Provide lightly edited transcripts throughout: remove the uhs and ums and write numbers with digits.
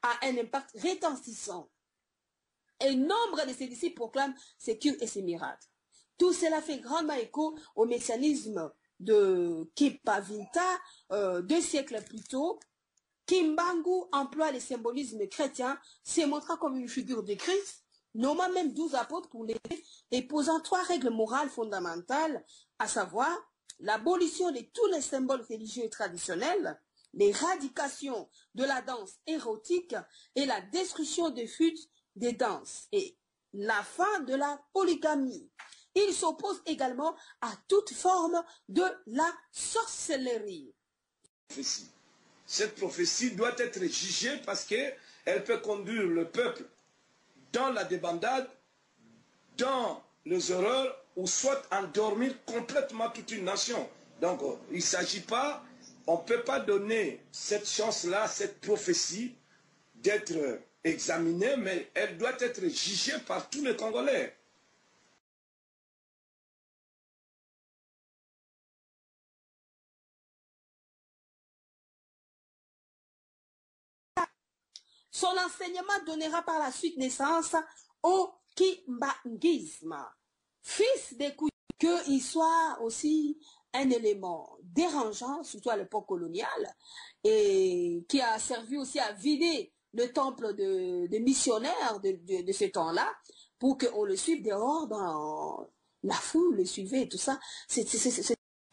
a un impact retentissant. Et nombre de ses disciples proclament ses cures et ses miracles. Tout cela fait grandement écho au mécanisme de Kipavinta 2 siècles plus tôt. Kimbangu emploie le symbolisme chrétien, se montrant comme une figure de Christ, nommant même 12 apôtres pour l'aider et posant 3 règles morales fondamentales, à savoir l'abolition de tous les symboles religieux et traditionnels, l'éradication de la danse érotique et la destruction des fuites des danses et la fin de la polygamie. Il s'oppose également à toute forme de la sorcellerie. Cette prophétie doit être jugée parce qu'elle peut conduire le peuple dans la débandade, dans les horreurs, ou soit endormir complètement toute une nation. Donc, il ne s'agit pas, on ne peut pas donner cette chance-là, cette prophétie, d'être examinée, mais elle doit être jugée par tous les Congolais. Son enseignement donnera par la suite naissance au kimbanguisme. Fils des couilles, qu'il soit aussi un élément dérangeant, surtout à l'époque coloniale, et qui a servi aussi à vider le temple de missionnaires de ce temps-là, pour qu'on le suive dehors dans la foule, le suivait et tout ça.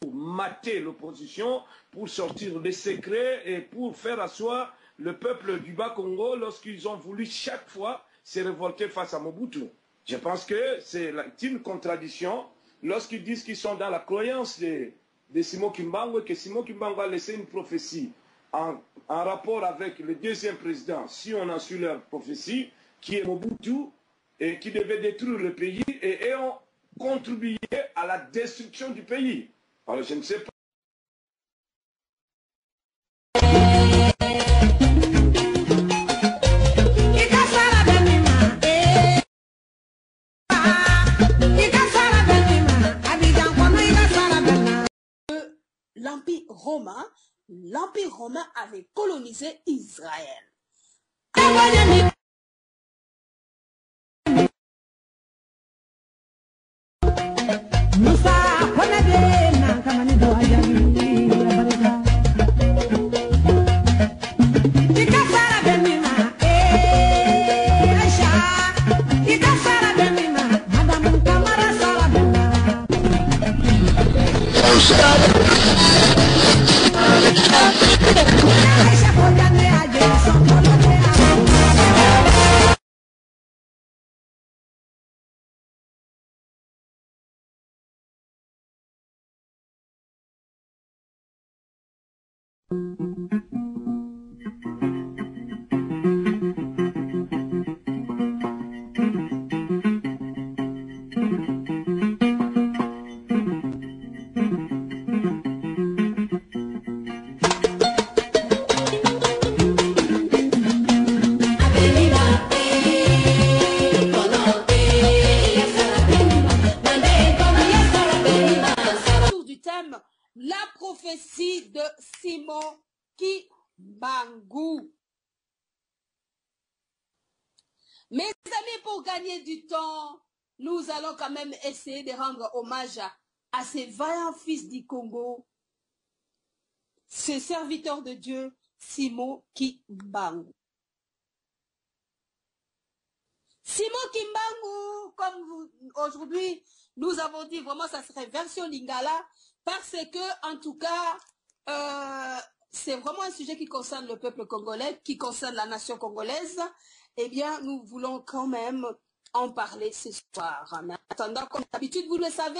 Pour mater l'opposition, pour sortir des secrets et pour faire asseoir le peuple du Bas-Congo lorsqu'ils ont voulu chaque fois se révolter face à Mobutu. Je pense que c'est une contradiction lorsqu'ils disent qu'ils sont dans la croyance de Simon Kimbangu, que Simon Kimbangu a laissé une prophétie en rapport avec le deuxième président, si on a su leur prophétie, qui est Mobutu, et qui devait détruire le pays, et ont contribué à la destruction du pays. Alors je ne sais pas. L'Empire romain avait colonisé Israël. La prophétie de Simon Kimbangu. Mes amis, pour gagner du temps, nous allons quand même essayer de rendre hommage à ces vaillants fils du Congo, ce serviteur de Dieu, Simon Kimbangu. Simon Kimbangu, comme aujourd'hui, nous avons dit, vraiment, ça serait version Lingala, parce que, en tout cas, c'est vraiment un sujet qui concerne le peuple congolais, qui concerne la nation congolaise. Eh bien, nous voulons quand même en parler ce soir. Mais en attendant, comme d'habitude, vous le savez,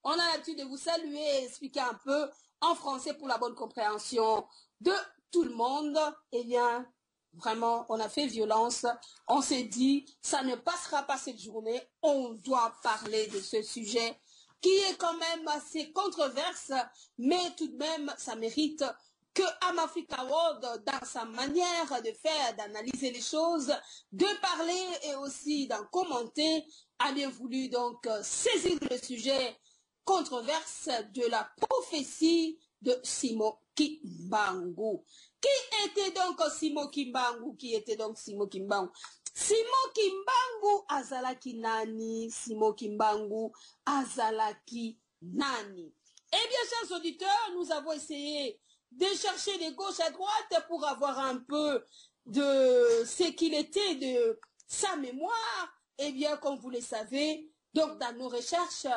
on a l'habitude de vous saluer et expliquer un peu en français pour la bonne compréhension de tout le monde. Eh bien, vraiment, on a fait violence. On s'est dit, ça ne passera pas cette journée. On doit parler de ce sujet qui est quand même assez controverse, mais tout de même, ça mérite que Amafrika World, dans sa manière de faire, d'analyser les choses, de parler et aussi d'en commenter, a bien voulu donc saisir le sujet controverse de la prophétie de Simon Kimbangu. Qui était donc Simon Kimbangu? Qui était donc Simon Kimbangu? Simon Kimbangu azalaki nani? Simon Kimbangu azalaki nani? Eh bien, chers auditeurs, nous avons essayé de chercher de gauche à droite pour avoir un peu de ce qu'il était, de sa mémoire. Eh bien, comme vous le savez, donc dans nos recherches,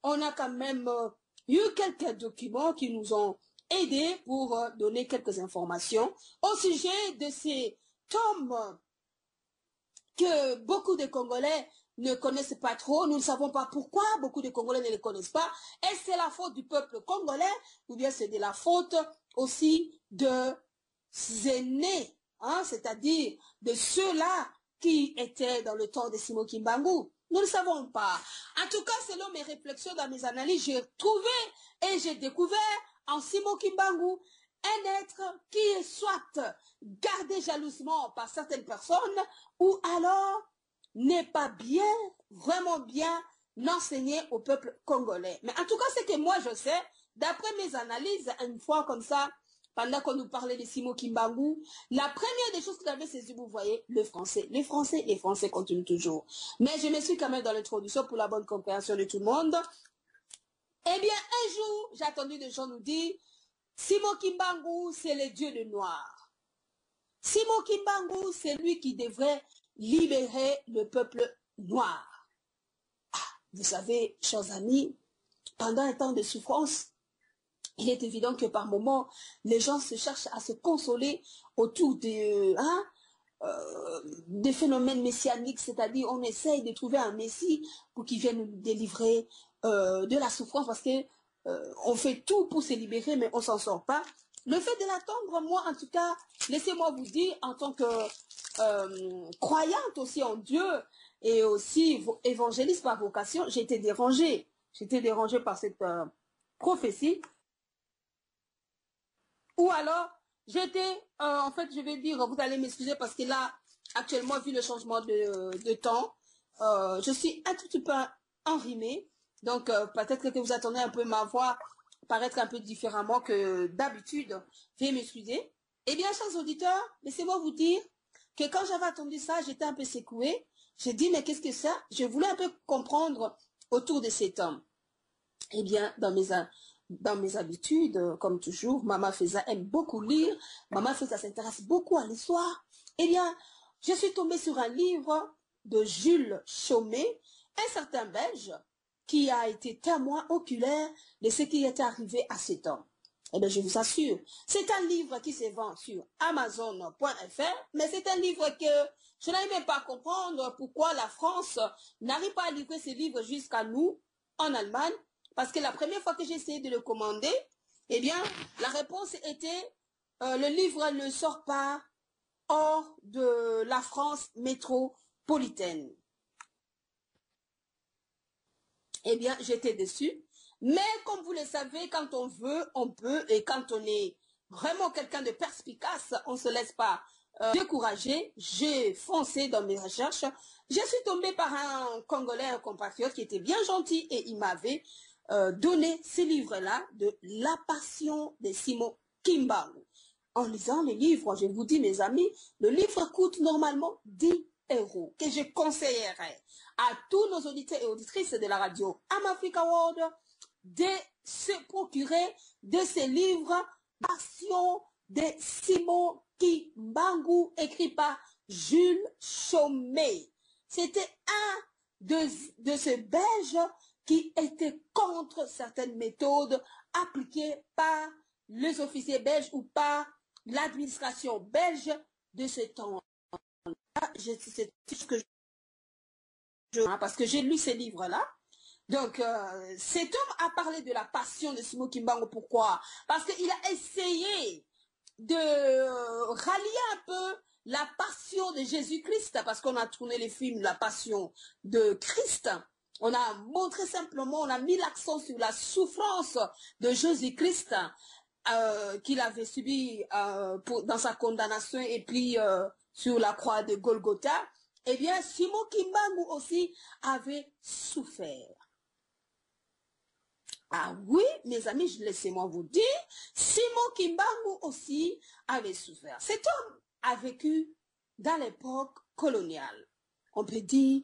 on a quand même eu quelques documents qui nous ont aidés pour donner quelques informations au sujet de ces tombes que beaucoup de Congolais ne connaissent pas trop. Nous ne savons pas pourquoi beaucoup de Congolais ne les connaissent pas. Est-ce que c'est la faute du peuple congolais ou bien c'est de la faute aussi de aînés, hein, c'est-à-dire de ceux-là qui étaient dans le temps de Simon Kimbangu? Nous ne savons pas. En tout cas, selon mes réflexions dans mes analyses, j'ai trouvé et j'ai découvert en Simon Kimbangu un être qui est soit gardé jalousement par certaines personnes ou alors n'est pas bien, vraiment bien enseigné au peuple congolais. Mais en tout cas, c'est que moi je sais, d'après mes analyses, une fois comme ça, pendant qu'on nous parlait de Simon Kimbangu, la première des choses que j'avais saisi, vous voyez, le français. Les Français continuent toujours. Mais je me suis quand même dans l'introduction pour la bonne compréhension de tout le monde. Eh bien, un jour, j'ai entendu des gens nous dire, Simon Kimbangu, c'est le dieu de noir. Simon Kimbangu, c'est lui qui devrait libérer le peuple noir. Ah, vous savez, chers amis, pendant un temps de souffrance, il est évident que par moments, les gens se cherchent à se consoler autour des phénomènes messianiques, c'est-à-dire on essaye de trouver un messie pour qu'il vienne nous délivrer de la souffrance parce que on fait tout pour se libérer, mais on ne s'en sort pas. Le fait de l'attendre, moi en tout cas, laissez-moi vous dire, en tant que croyante aussi en Dieu et aussi évangéliste par vocation, j'ai été dérangée. J'ai été dérangée par cette prophétie. Ou alors, j'étais, en fait, je vais dire, vous allez m'excuser parce que là, actuellement, vu le changement de temps, je suis un tout petit peu enrhumée. Donc, peut-être que vous attendez un peu ma voix paraître un peu différemment que d'habitude. Veuillez m'excuser. Eh bien, chers auditeurs, laissez-moi vous dire que quand j'avais entendu ça, j'étais un peu secouée. J'ai dit, mais qu'est-ce que c'est? Je voulais un peu comprendre autour de cet homme. Eh bien, dans mes habitudes, comme toujours, Maman Feza aime beaucoup lire. Maman Feza s'intéresse beaucoup à l'histoire. Eh bien, je suis tombée sur un livre de Jules Chaumet, un certain Belge, qui a été témoin oculaire de ce qui est arrivé à cet homme. Eh bien, je vous assure, c'est un livre qui se vend sur Amazon.fr, mais c'est un livre que je n'arrive même pas à comprendre pourquoi la France n'arrive pas à livrer ce livre jusqu'à nous, en Allemagne. Parce que la première fois que j'ai essayé de le commander, eh bien, la réponse était le livre ne sort pas hors de la France métropolitaine. Eh bien, j'étais déçue. Mais comme vous le savez, quand on veut, on peut. Et quand on est vraiment quelqu'un de perspicace, on ne se laisse pas décourager. J'ai foncé dans mes recherches. Je suis tombée par un Congolais, un compatriote qui était bien gentil et il m'avait donné ce livre-là de La Passion de Simon Kimbangu. En lisant le livre, je vous dis, mes amis, le livre coûte normalement 10 € que je conseillerais à tous nos auditeurs et auditrices de la radio Amafrika World de se procurer de ces livres Passion de Simon Kimbangu écrit par Jules Chaumet. C'était un de ces Belges qui était contre certaines méthodes appliquées par les officiers belges ou par l'administration belge de ce temps. C'est ce que parce que j'ai lu ces livres-là. Donc, cet homme a parlé de la passion de Simon Kimbangu. Pourquoi? Parce qu'il a essayé de rallier un peu la passion de Jésus-Christ, parce qu'on a tourné les films La Passion de Christ. On a montré simplement, on a mis l'accent sur la souffrance de Jésus-Christ qu'il avait subi dans sa condamnation et puis sur la croix de Golgotha. Eh bien, Simon Kimbangu aussi avait souffert. Ah oui, mes amis, laissez-moi vous dire, Simon Kimbangu aussi avait souffert. Cet homme a vécu dans l'époque coloniale. On peut dire,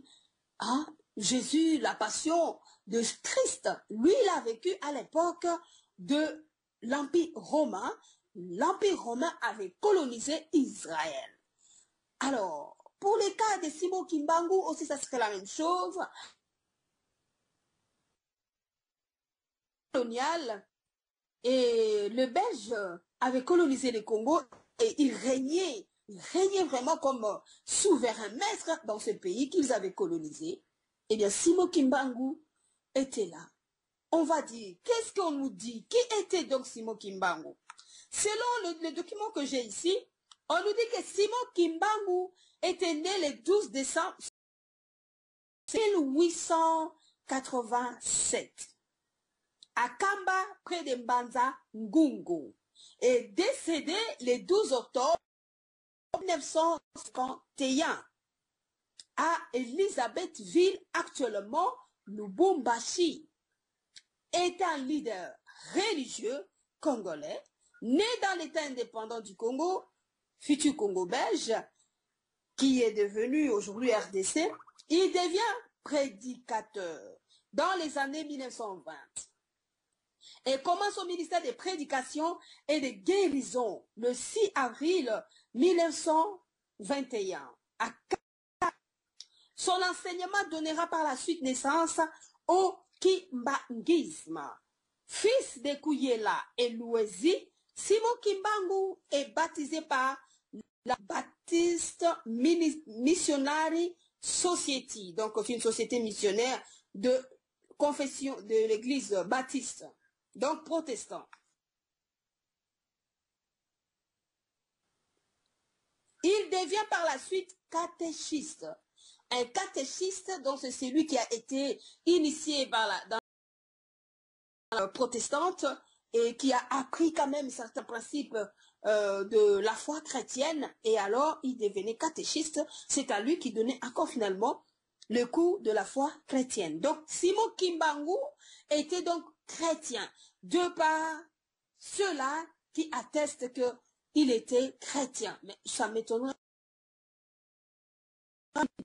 ah, Jésus, la passion de Christ, lui, il a vécu à l'époque de l'Empire romain. L'Empire romain avait colonisé Israël. Alors, pour les cas de Simon Kimbangu aussi, ça serait la même chose. Colonial, et le Belge avait colonisé le Congo et il régnait vraiment comme souverain maître dans ce pays qu'ils avaient colonisé. Eh bien, Simon Kimbangu était là. On va dire, qu'est-ce qu'on nous dit? Qui était donc Simon Kimbangu? Selon le document que j'ai ici, on nous dit que Simon Kimbangu était né le 12 décembre 1887 à Kamba, près de Mbanza, Ngungu, et décédé le 12 octobre 1951 à Elisabethville, actuellement Lubumbashi. Est un leader religieux congolais, né dans l'État indépendant du Congo, futur Congo belge, qui est devenu aujourd'hui RDC. Il devient prédicateur dans les années 1920 et commence au ministère des prédications et des guérisons le 6 avril 1921. Son enseignement donnera par la suite naissance au Kimbanguisme. Fils de Kouyela et Louezi, Simon Kimbangu est baptisé par la Baptist Missionary Society, donc c'est une société missionnaire de confession de l'église baptiste, donc protestant. Il devient par la suite catéchiste. Un catéchiste, donc c'est celui qui a été initié par dans la protestante et qui a appris quand même certains principes de la foi chrétienne, et alors il devenait catéchiste. C'est à lui qui donnait encore finalement le cours de la foi chrétienne. Donc Simon Kimbangu était donc chrétien, de par ceux-là qui attestent qu'il était chrétien. Mais ça m'étonnerait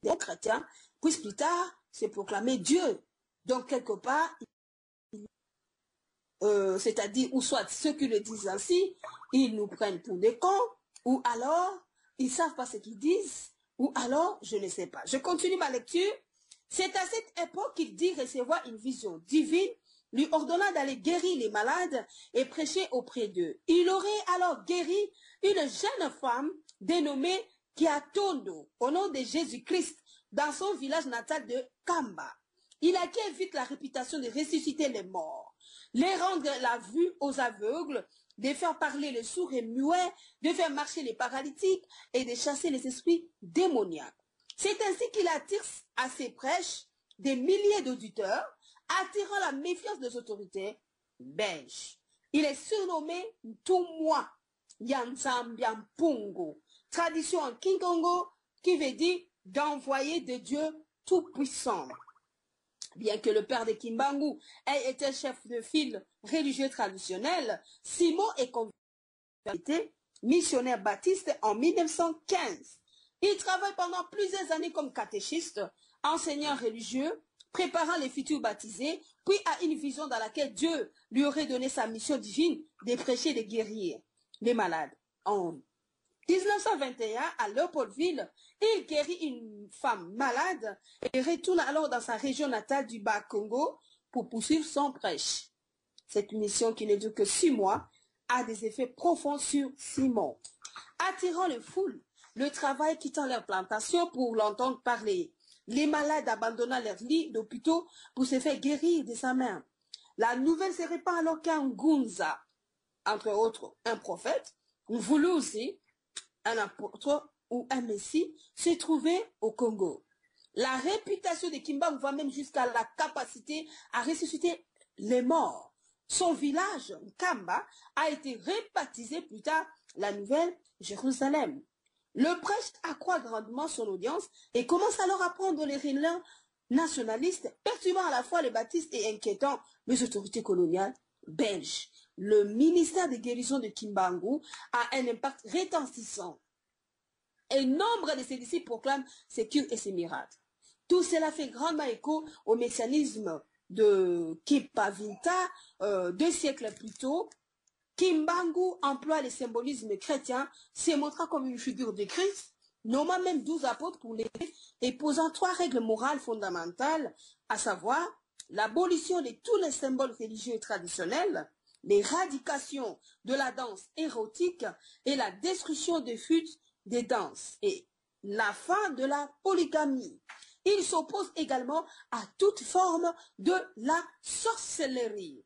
des chrétiens puisse plus tard se proclamer Dieu. Donc quelque part, c'est-à-dire, ou soit ceux qui le disent ainsi, ils nous prennent pour des cons, ou alors ils ne savent pas ce qu'ils disent, ou alors je ne sais pas. Je continue ma lecture. C'est à cette époque qu'il dit recevoir une vision divine, lui ordonnant d'aller guérir les malades et prêcher auprès d'eux. Il aurait alors guéri une jeune femme dénommée Kiatondo, au nom de Jésus-Christ, dans son village natal de Kamba. Il acquiert vite la réputation de ressusciter les morts, les rendre la vue aux aveugles, de faire parler les sourds et muets, de faire marcher les paralytiques et de chasser les esprits démoniaques. C'est ainsi qu'il attire à ses prêches des milliers d'auditeurs, attirant la méfiance des autorités belges. Il est surnommé Ntumwa Yanzambiampungo, tradition en Kingongo qui veut dire d'envoyer de Dieu tout-puissant. Bien que le père de Kimbangu ait été chef de file religieux traditionnel, Simon est converti missionnaire baptiste en 1915. Il travaille pendant plusieurs années comme catéchiste, enseignant religieux, préparant les futurs baptisés, puis a une vision dans laquelle Dieu lui aurait donné sa mission divine de prêcher et de guérir les malades. En 1921, à Léopoldville, il guérit une femme malade et retourne alors dans sa région natale du Bas-Congo pour poursuivre son prêche. Cette mission qui ne dure que 6 mois a des effets profonds sur Simon. Attirant les foules, le travail quittant leur plantation pour l'entendre parler. Les malades abandonnant leur lit d'hôpitaux pour se faire guérir de sa main. La nouvelle se répand alors qu'un Gunza, entre autres un prophète, voulu aussi un apôtre ou un messie, s'est trouvé au Congo. La réputation de Kimbangu va même jusqu'à la capacité à ressusciter les morts. Son village, Kamba, a été rebaptisé plus tard la Nouvelle Jérusalem. Le prêtre accroît grandement son audience et commence alors à prendre les relents nationalistes, perturbant à la fois les baptistes et inquiétant les autorités coloniales belges. Le ministère de guérison de Kimbangu a un impact retentissant. Et nombre de ses disciples proclament ses cures et ses miracles. Tout cela fait grandement écho au messianisme de Kipavinta 2 siècles plus tôt. Kimbangu emploie le symbolisme chrétien, se montrant comme une figure de Christ, nommant même 12 apôtres pour l'aider et posant 3 règles morales fondamentales, à savoir l'abolition de tous les symboles religieux et traditionnels, l'éradication de la danse érotique et la destruction des flûtes des danses et la fin de la polygamie. Il s'oppose également à toute forme de la sorcellerie.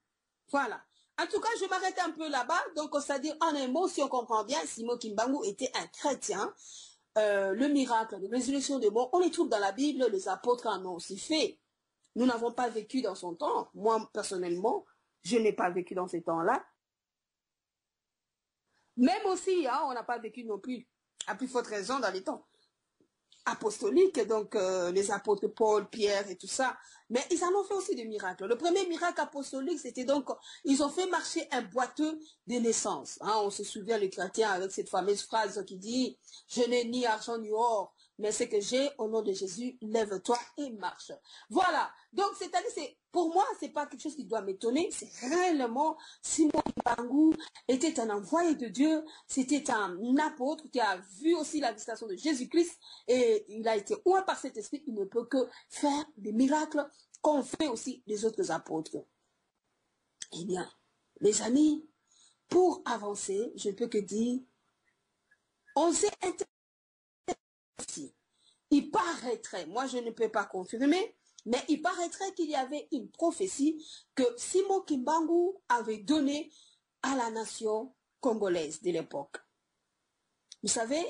Voilà. En tout cas, je m'arrête un peu là-bas. Donc, c'est-à-dire, en un mot, si on comprend bien, Simon Kimbangu était un chrétien. Le miracle de résolution des morts, on les trouve dans la Bible, les apôtres en ont aussi fait. Nous n'avons pas vécu dans son temps. Moi, personnellement, je n'ai pas vécu dans ces temps-là. Même aussi, hein, on n'a pas vécu non plus, à plus forte raison, dans les temps apostoliques, donc les apôtres Paul, Pierre et tout ça. Mais ils en ont fait aussi des miracles. Le premier miracle apostolique, c'était donc, ils ont fait marcher un boiteux de naissance. Hein, on se souvient, les chrétiens, avec cette fameuse phrase qui dit « Je n'ai ni argent ni or, mais ce que j'ai, au nom de Jésus, lève-toi et marche. » Voilà. Donc, c'est-à-dire, pour moi, c'est pas quelque chose qui doit m'étonner. C'est réellement, Simon Kimbangu était un envoyé de Dieu. C'était un apôtre qui a vu aussi la visitation de Jésus-Christ. Et il a été oint par cet esprit. Il ne peut que faire des miracles qu'ont fait aussi les autres apôtres. Eh bien, mes amis, pour avancer, je ne peux que dire, on s'est intéressé. Il paraîtrait, moi je ne peux pas confirmer, mais il paraîtrait qu'il y avait une prophétie que Simon Kimbangu avait donnée à la nation congolaise de l'époque. Vous savez,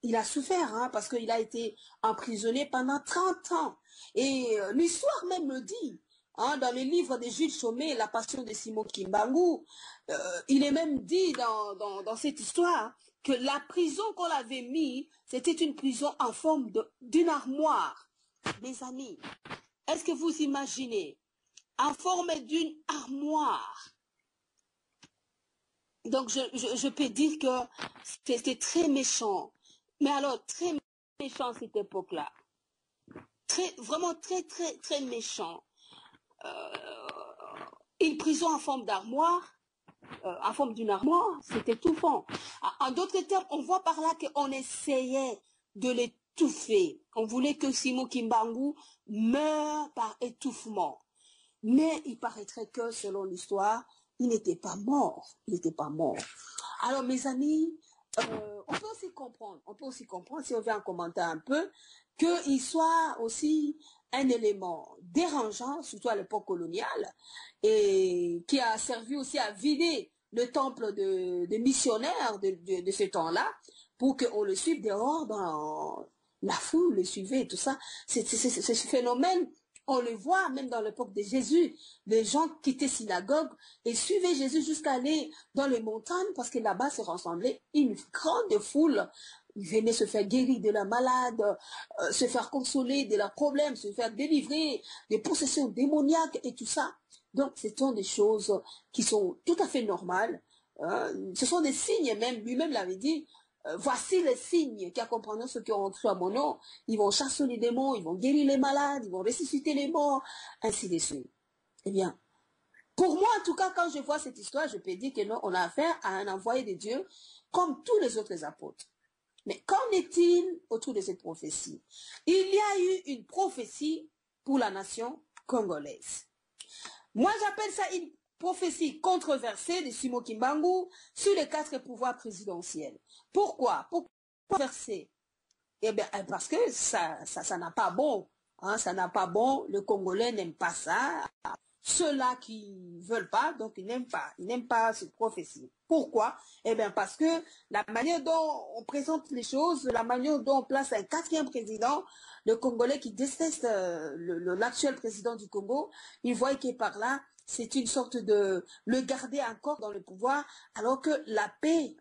il a souffert, hein, parce qu'il a été emprisonné pendant 30 ans. Et l'histoire même le dit. Hein, dans le livre de Jules Chaumet, La Passion de Simon Kimbangu, il est même dit dans cette histoire que la prison qu'on avait mise, c'était une prison en forme d'une armoire. Mes amis, est-ce que vous imaginez, en forme d'une armoire? Donc je peux dire que c'était très méchant. Mais alors, très méchant cette époque-là. Vraiment très méchant. Une prison en forme d'armoire, en forme d'une armoire, c'est étouffant. En d'autres termes, on voit par là qu'on essayait de l'étouffer. On voulait que Simon Kimbangu meure par étouffement. Mais il paraîtrait que, selon l'histoire, il n'était pas mort. Il n'était pas mort. Alors, mes amis, on peut aussi comprendre, si on veut en commenter un peu, qu'il soit aussi un élément dérangeant, surtout à l'époque coloniale, et qui a servi aussi à vider le temple de missionnaires de ce temps-là, pour qu'on le suive dehors dans la foule, le suivait et tout ça. C'est ce phénomène, on le voit même dans l'époque de Jésus. Les gens quittaient synagogue et suivaient Jésus jusqu'à aller dans les montagnes parce que là-bas se rassemblait une grande foule. Ils venaient se faire guérir de la malade, se faire consoler de leurs problèmes, se faire délivrer des possessions démoniaques et tout ça. Donc, ce sont des choses qui sont tout à fait normales. Ce sont des signes même, lui-même l'avait dit. Voici les signes qui accompagneront ceux qui ont cru à mon nom. Ils vont chasser les démons, ils vont guérir les malades, ils vont ressusciter les morts, ainsi de suite. Eh bien, pour moi, en tout cas, quand je vois cette histoire, je peux dire que non, on a affaire à un envoyé de Dieu, comme tous les autres apôtres. Mais qu'en est-il autour de cette prophétie? Il y a eu une prophétie pour la nation congolaise. Moi, j'appelle ça une prophétie controversée de Simon Kimbangu sur les 4 pouvoirs présidentiels. Pourquoi? Pourquoi controversée? Eh bien, parce que ça n'a pas bon. Hein, ça n'a pas bon. Le Congolais n'aime pas ça. Ceux-là qui veulent pas, donc ils n'aiment pas cette prophétie. Pourquoi? Eh bien, parce que la manière dont on présente les choses, la manière dont on place un quatrième président, le Congolais qui déteste l'actuel président du Congo, il voit que par là, c'est une sorte de le garder encore dans le pouvoir, alors que la paix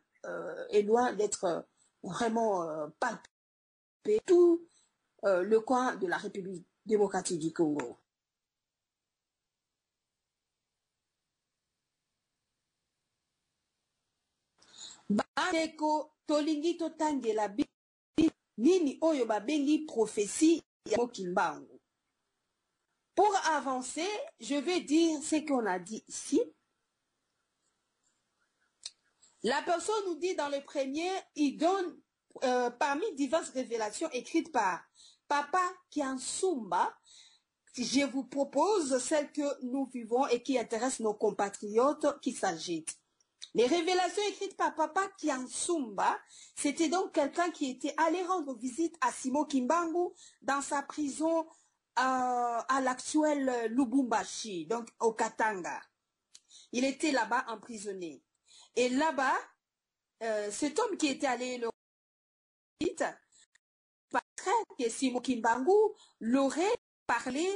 est loin d'être vraiment palpée tout le coin de la République démocratique du Congo. Bandeko tolingi totangela nini oyo babengi prophétie ya Mokimbangu. Pour avancer, je vais dire ce qu'on a dit ici. La personne nous dit dans le premier, il donne parmi diverses révélations écrites par Papa Kiansumba, je vous propose celle que nous vivons et qui intéresse nos compatriotes qui s'agitent. Les révélations écrites par Papa Kiansumba, c'était donc quelqu'un qui était allé rendre visite à Simon Kimbangu dans sa prison à l'actuel Lubumbashi, donc au Katanga. Il était là-bas emprisonné. Et là-bas, cet homme qui était allé le visite, que Simon Kimbangu l'aurait parlé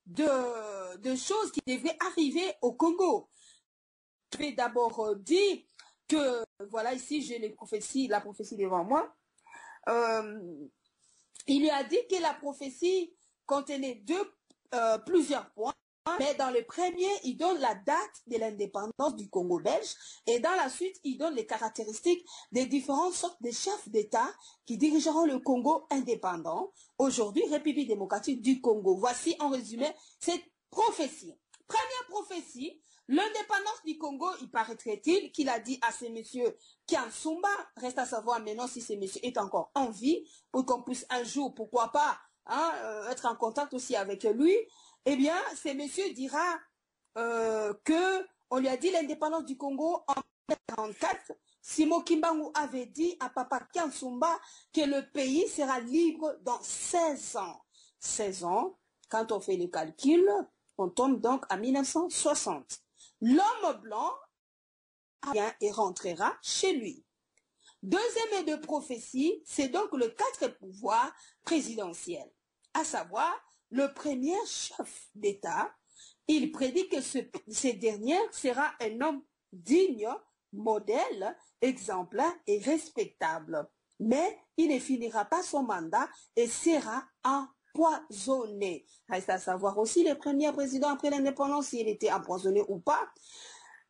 de choses qui devaient arriver au Congo. Je vais d'abord dire que, voilà, ici j'ai la prophétie devant moi. Il lui a dit que la prophétie contenait plusieurs points, mais dans le premier, il donne la date de l'indépendance du Congo belge et dans la suite, il donne les caractéristiques des différentes sortes de chefs d'État qui dirigeront le Congo indépendant, aujourd'hui République démocratique du Congo. Voici en résumé cette prophétie. Première prophétie, l'indépendance du Congo, il paraîtrait-il qu'il a dit à ce monsieur Kiansumba, reste à savoir maintenant si ce monsieur est encore en vie, pour qu'on puisse un jour, pourquoi pas, être en contact aussi avec lui. Eh bien, ce monsieur dira qu'on lui a dit l'indépendance du Congo en 1944. Simon Kimbangu avait dit à Papa Kiansumba que le pays sera libre dans 16 ans. 16 ans, quand on fait le calcul, on tombe donc à 1960. L'homme blanc vient et rentrera chez lui. Deuxième et de prophétie, c'est donc le 4 pouvoir présidentiel, à savoir le premier chef d'État. Il prédit que ce dernier sera un homme digne, modèle, exemplaire et respectable. Mais il ne finira pas son mandat et sera empoisonné. Reste à savoir aussi le premier président après l'indépendance, s'il était empoisonné ou pas.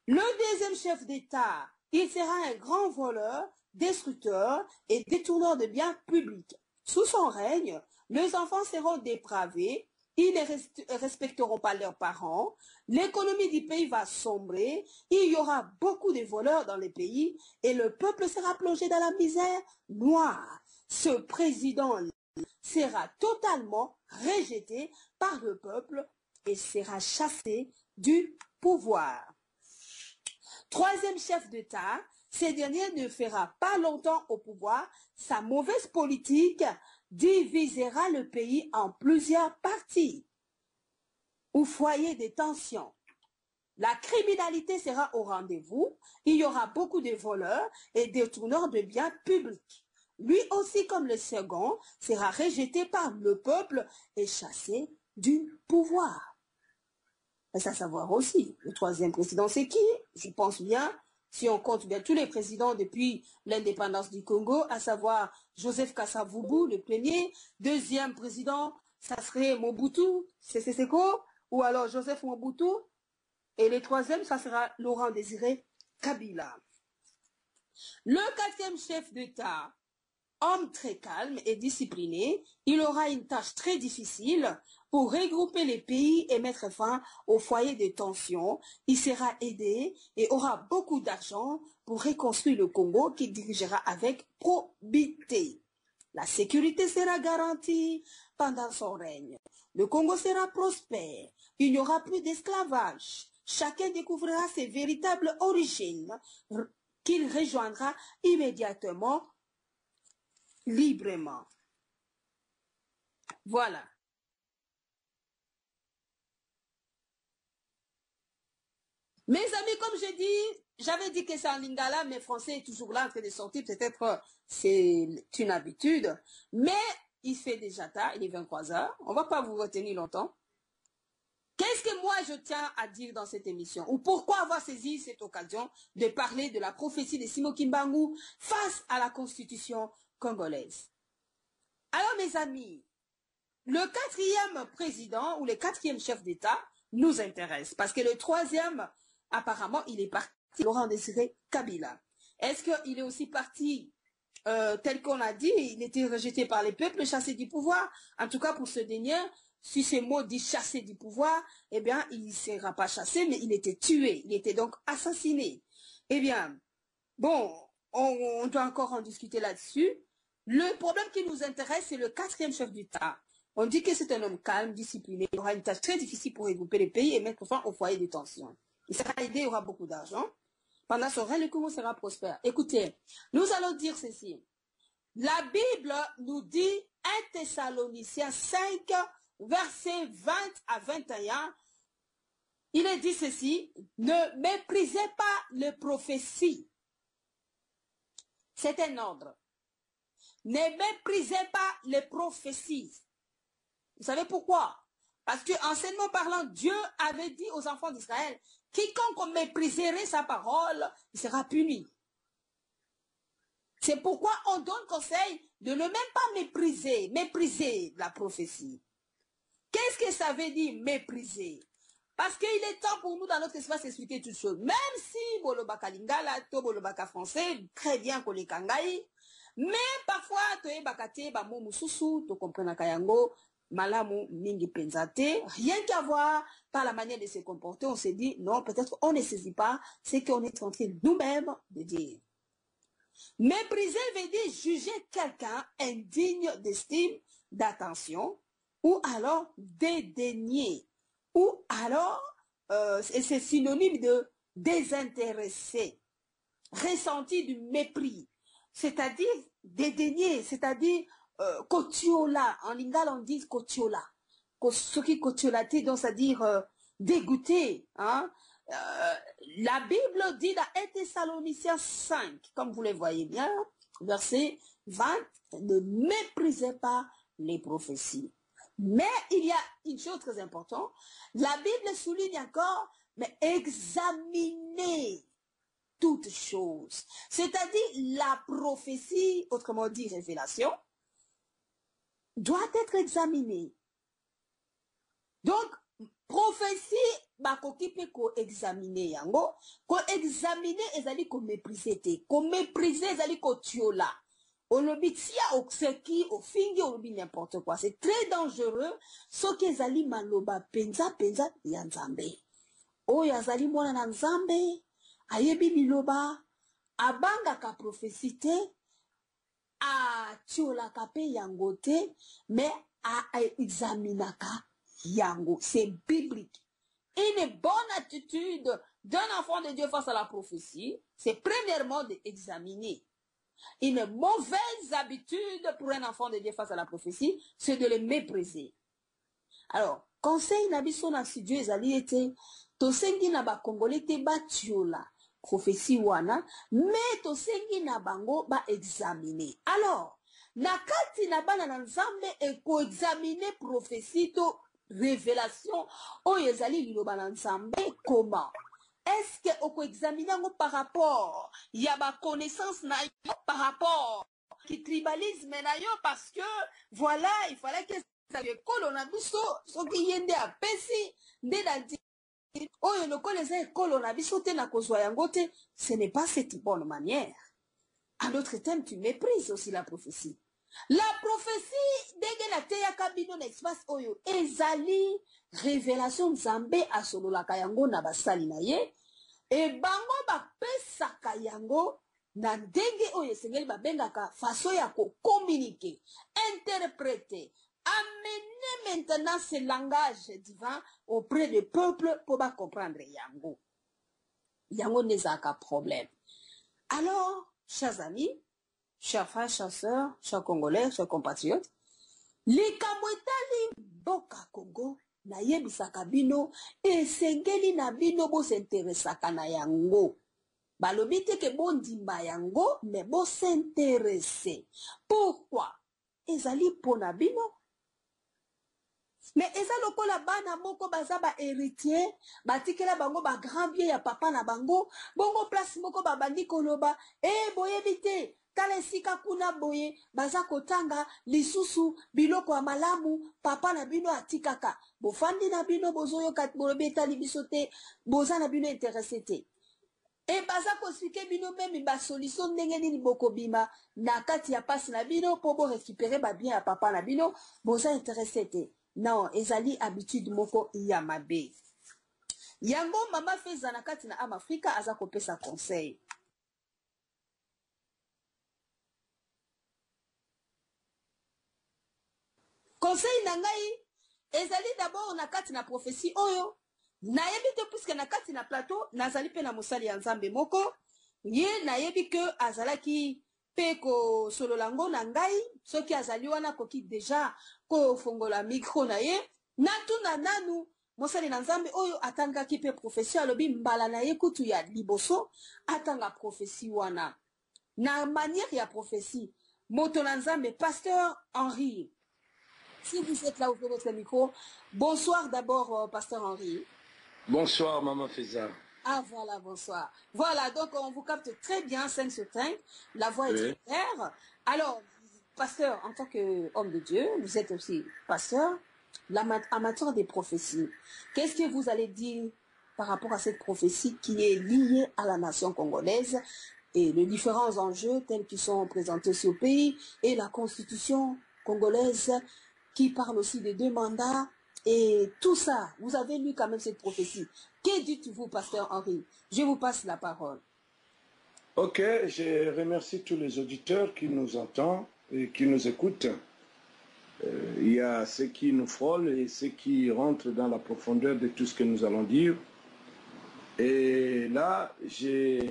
Le deuxième chef d'État, il sera un grand voleur, destructeur et détourneur de biens publics. Sous son règne, les enfants seront dépravés, ils ne respecteront pas leurs parents, l'économie du pays va sombrer, il y aura beaucoup de voleurs dans le pays et le peuple sera plongé dans la misère noire. Ce président sera totalement rejeté par le peuple et sera chassé du pouvoir. Troisième chef d'État, ce dernier ne fera pas longtemps au pouvoir, sa mauvaise politique divisera le pays en plusieurs parties ou foyers de tension. La criminalité sera au rendez-vous, il y aura beaucoup de voleurs et détourneurs de biens publics. Lui aussi, comme le second, sera rejeté par le peuple et chassé du pouvoir. C'est à savoir aussi, le troisième président, c'est qui? Je pense bien, si on compte bien tous les présidents depuis l'indépendance du Congo, à savoir Joseph Kasavubu, le premier. Deuxième président, ça serait Mobutu, Sese Seko, ou alors Joseph Mobutu. Et le troisième, ça sera Laurent Désiré Kabila. Le quatrième chef d'État, homme très calme et discipliné, il aura une tâche très difficile pour regrouper les pays et mettre fin au foyer de tension. Il sera aidé et aura beaucoup d'argent pour reconstruire le Congo qu'il dirigera avec probité. La sécurité sera garantie pendant son règne. Le Congo sera prospère. Il n'y aura plus d'esclavage. Chacun découvrira ses véritables origines qu'il rejoindra immédiatement librement. Voilà. Mes amis, comme je dis, j'avais dit que c'est en lingala, mais français est toujours là en train de sortir. Peut-être c'est une habitude. Mais il fait déjà tard, il est 23 heures. On ne va pas vous retenir longtemps. Qu'est-ce que moi je tiens à dire dans cette émission? Ou pourquoi avoir saisi cette occasion de parler de la prophétie de Simon Kimbangu face à la constitution congolaise? Alors mes amis, le 4e président ou le 4e chef d'État nous intéresse parce que le 3e, apparemment, il est parti, Laurent Désiré Kabila. Est-ce qu'il est aussi parti tel qu'on a dit, il était rejeté par les peuples, chassé du pouvoir? En tout cas, pour ce dernier, si ces mots disent chassé du pouvoir, eh bien, il ne sera pas chassé, mais il était tué. Il était donc assassiné. Eh bien, bon, on doit encore en discuter là-dessus. Le problème qui nous intéresse, c'est le 4e chef d'État. On dit que c'est un homme calme, discipliné. Il aura une tâche très difficile pour regrouper les pays et mettre fin au foyer de tension. Il sera aidé, il aura beaucoup d'argent. Pendant son règne, le Congo sera prospère. Écoutez, nous allons dire ceci. La Bible nous dit 1 Thessaloniciens 5, versets 20 à 21. Il est dit ceci, ne méprisez pas les prophéties. C'est un ordre. Ne méprisez pas les prophéties. Vous savez pourquoi? Parce que, enseignement parlant, Dieu avait dit aux enfants d'Israël, quiconque mépriserait sa parole, il sera puni. C'est pourquoi on donne conseil de ne même pas mépriser la prophétie. Qu'est-ce que ça veut dire mépriser? Parce qu'il est temps pour nous dans notre espace d'expliquer toutes choses. Même si bolobaka lingala, to bolobaka français, très bien qu'on les kangai, mais parfois, toye bakate, ba mo mususu, to comprena kayango, malamu mingi penzate, rien qu'à voir par la manière de se comporter, on se dit, non, peut-être on ne saisit pas ce qu'on est en train nous-mêmes de dire. Mépriser veut dire juger quelqu'un indigne d'estime, d'attention, ou alors dédaigner, ou alors, c'est synonyme de désintéressé, ressenti du mépris, c'est-à-dire dédaigner, c'est-à-dire kotiola, en lingala on dit kotiola, ce qui kotiolate, donc c'est-à-dire dégoûté, hein. La Bible dit dans 1 Thessaloniciens 5, comme vous le voyez bien, verset 20, ne méprisez pas les prophéties. Mais il y a une chose très importante, la Bible souligne encore, mais examinez toutes choses. C'est-à-dire la prophétie, autrement dit révélation, doit être examinée. Donc, prophétie, bakoki pe ko examiner yango, ko examiner ezali ko mépriser te, ko mépriser ezali ko tiola. Olobi tia okseki, ofingi olobi n'importe quoi. C'est très dangereux, ce qui ezali maloba penza ya nzambe. Oyo azali mwana na nzambe, ayebi liloba, abanga ka prophétie te, a tiola ka pe yango te, mais a examinaka yango. C'est biblique. Une bonne attitude d'un enfant de Dieu face à la prophétie, c'est premièrement d'examiner. Une mauvaise habitude pour un enfant de Dieu face à la prophétie, c'est de le mépriser. Alors, conseil nabiso na si Dieu ezali ete, tosengi na ba Congolais te ba tiola prophétie wana, mais tosengi na bango ba examiner. Alors, na kati na bana na nzambe eko examiner prophétie to révélation oyo ezali liloba na nzambe comment? Est-ce que oko examiner yango par rapport ya ba connaissance na yo, par rapport ki tribalisme na yo, parce que voilà, il fallait que ça ekolo na biso soki yende apesi nde na di oyo lokolo eza ekolo na biso te na kozwa yango te, ce n'est pas cette bonne manière. En d'autres termes, tu méprises aussi la prophétie. La prophétie ndenge nateyaka bino na espace oyo ezali révélation nzambe asololaka yango na basali na ye, e bango bapesaka yango na ndenge oyo esengeli babengaka façon ya communiquer, interpréter, amener maintenant ce langage divin auprès du peuple pour ba comprendre yango. Yango nezaka problème. Alors, chers amis, chers frères, chers sœurs, chers Congolais, chers compatriotes, likambo etali mboka Congo nayebisaka bino esengeli na bino bosinteresaka na yango. Balobi te ke bondimba yango mais bosinterese. Pourquoi? Ezali pona bino. Mais eza lokola bana moko baza ba héritier batikela bango ba grand bien ya papa na bango bongo place moko babandi koloba boyebi te tala esika kuna boye baza kotanga lisusu biloko ya malamu papa na bino atikaka bofandi na bino bozoyoka bolobi etali biso te boza na bino intéressé te baza kosike bino meme basolution ndenge nini bokobima na kati ya pasi na bino mpo borécupere babien ya papa na bino boza intéressé te. Non, ezali habitude moko ya mabe. Yango mama feza na kati na Afrika aza kopesa conseil. Conseil na ngai ezali d'abord na kati na prophétie oyo. Nayebi te puisque na kati na plateau nazali pe na mosali ya Nzambe moko. Ye nayebi ke azalaki pe ko sololango na ngai soki azali wana koki deja ko fongola micro na ye natuna nanu mosali na Nzambe oyo atangaki pe prophétie alobi mbala na ye kutu ya liboso atanga prophétie wana na manière ya prophétie moto na Nzambe pasteur Henri. Si vous êtes là ouvrez votre micro. Bonsoir d'abord pasteur Henri. Bonsoir maman Feza. Ah voilà, bonsoir. Voilà, donc on vous capte très bien, 5 sur 5. La voix est très claire. Alors, pasteur, en tant qu'homme de Dieu, vous êtes aussi pasteur, amateur des prophéties. Qu'est-ce que vous allez dire par rapport à cette prophétie qui est liée à la nation congolaise et les différents enjeux tels qu'ils sont présentés aussi au pays et la constitution congolaise qui parle aussi des 2 mandats et tout ça? Vous avez lu quand même cette prophétie. Que dites-vous, pasteur Henri? Je vous passe la parole. Ok, je remercie tous les auditeurs qui nous entendent et qui nous écoutent. Il y a ceux qui nous frôlent et ceux qui rentrent dans la profondeur de tout ce que nous allons dire. Et là, je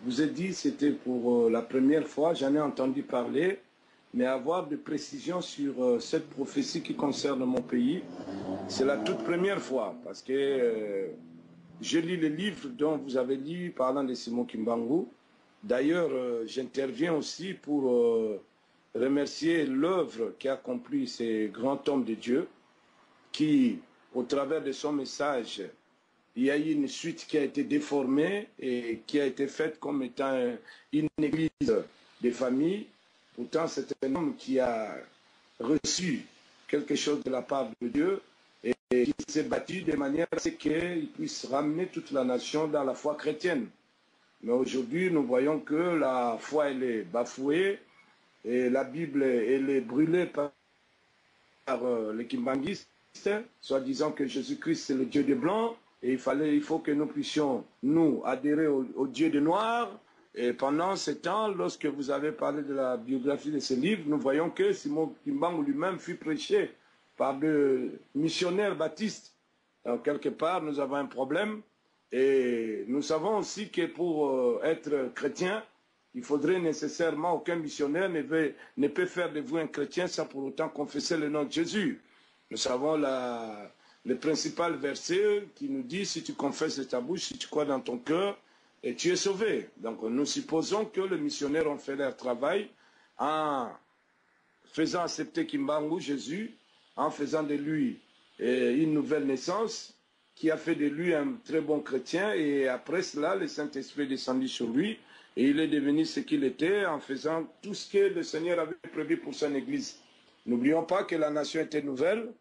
vous ai dit, c'était pour la première fois, j'en ai entendu parler, mais avoir de précisions sur cette prophétie qui concerne mon pays, c'est la toute première fois, parce que je lis les livres dont vous avez lu parlant de Simon Kimbangu. D'ailleurs, j'interviens aussi pour remercier l'œuvre qu'a accompli ce grand homme de Dieu, qui, au travers de son message, il y a eu une suite qui a été déformée et qui a été faite comme étant une église des familles. Pourtant, c'est un homme qui a reçu quelque chose de la part de Dieu et qui s'est battu de manière à ce qu'il puisse ramener toute la nation dans la foi chrétienne. Mais aujourd'hui, nous voyons que la foi, elle est bafouée et la Bible, elle est brûlée par les kimbanguistes, soi-disant que Jésus-Christ, c'est le Dieu des Blancs et il faut que nous puissions, nous, adhérer au Dieu des Noirs. Et pendant ce temps, lorsque vous avez parlé de la biographie de ce livre, nous voyons que Simon Kimbangu lui-même fut prêché par des missionnaires baptistes. Donc, quelque part, nous avons un problème. Et nous savons aussi que pour être chrétien, il faudrait nécessairement, aucun missionnaire ne peut faire de vous un chrétien sans pour autant confesser le nom de Jésus. Nous savons le principal verset qui nous dit, si tu confesses de ta bouche, si tu crois dans ton cœur, et tu es sauvé. Donc nous supposons que les missionnaires ont fait leur travail en faisant accepter Kimbangu, Jésus, en faisant de lui une nouvelle naissance, qui a fait de lui un très bon chrétien, et après cela, le Saint-Esprit est descendu sur lui, et il est devenu ce qu'il était en faisant tout ce que le Seigneur avait prévu pour son Église. N'oublions pas que la nation était nouvelle,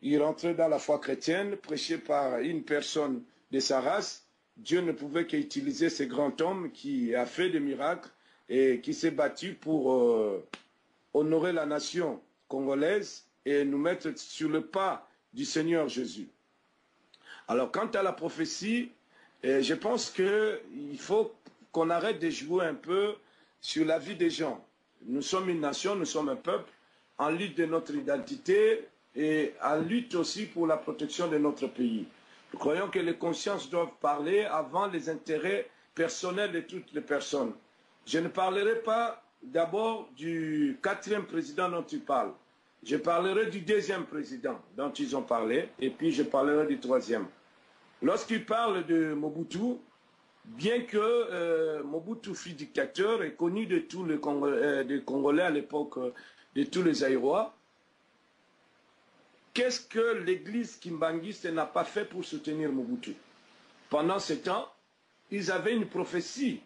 il rentrait dans la foi chrétienne, prêché par une personne de sa race. Dieu ne pouvait qu'utiliser ce grand homme qui a fait des miracles et qui s'est battu pour honorer la nation congolaise et nous mettre sur le pas du Seigneur Jésus. Alors, quant à la prophétie, je pense qu'il faut qu'on arrête de jouer un peu sur la vie des gens. Nous sommes une nation, nous sommes un peuple en lutte de notre identité et en lutte aussi pour la protection de notre pays. Nous croyons que les consciences doivent parler avant les intérêts personnels de toutes les personnes. Je ne parlerai pas d'abord du 4e président dont tu parles. Je parlerai du deuxième président dont ils ont parlé, et puis je parlerai du troisième. Lorsqu'ils parlent de Mobutu, bien que Mobutu fut dictateur et connu de tous les Congolais à l'époque, de tous les Aïrois, qu'est-ce que l'église kimbanguiste n'a pas fait pour soutenir Mobutu? Pendant ce temps, ils avaient une prophétie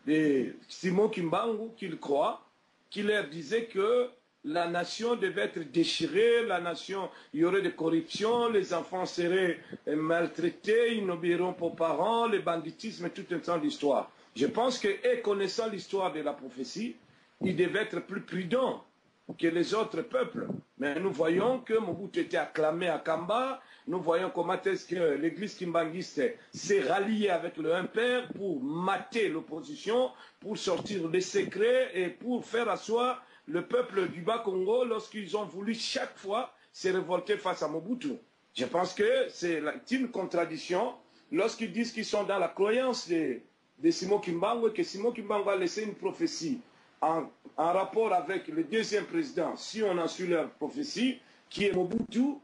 de Simon Kimbangu qu'ils croient, qui leur disait que la nation devait être déchirée, la nation, il y aurait de corruption, les enfants seraient maltraités, ils n'obéiront pas aux parents, le banditisme, tout un temps d'histoire. Je pense que, et connaissant l'histoire de la prophétie, ils devaient être plus prudents que les autres peuples. Mais nous voyons que Mobutu était acclamé à Kamba, nous voyons comment est-ce que l'église kimbanguiste s'est ralliée avec le Père pour mater l'opposition, pour sortir des secrets et pour faire asseoir le peuple du Bas-Congo lorsqu'ils ont voulu chaque fois se révolter face à Mobutu. Je pense que c'est une contradiction lorsqu'ils disent qu'ils sont dans la croyance de Simon Kimbangu et que Simon Kimbangu a laissé une prophétie en rapport avec le deuxième président, si on a su leur prophétie, qui est Mobutu,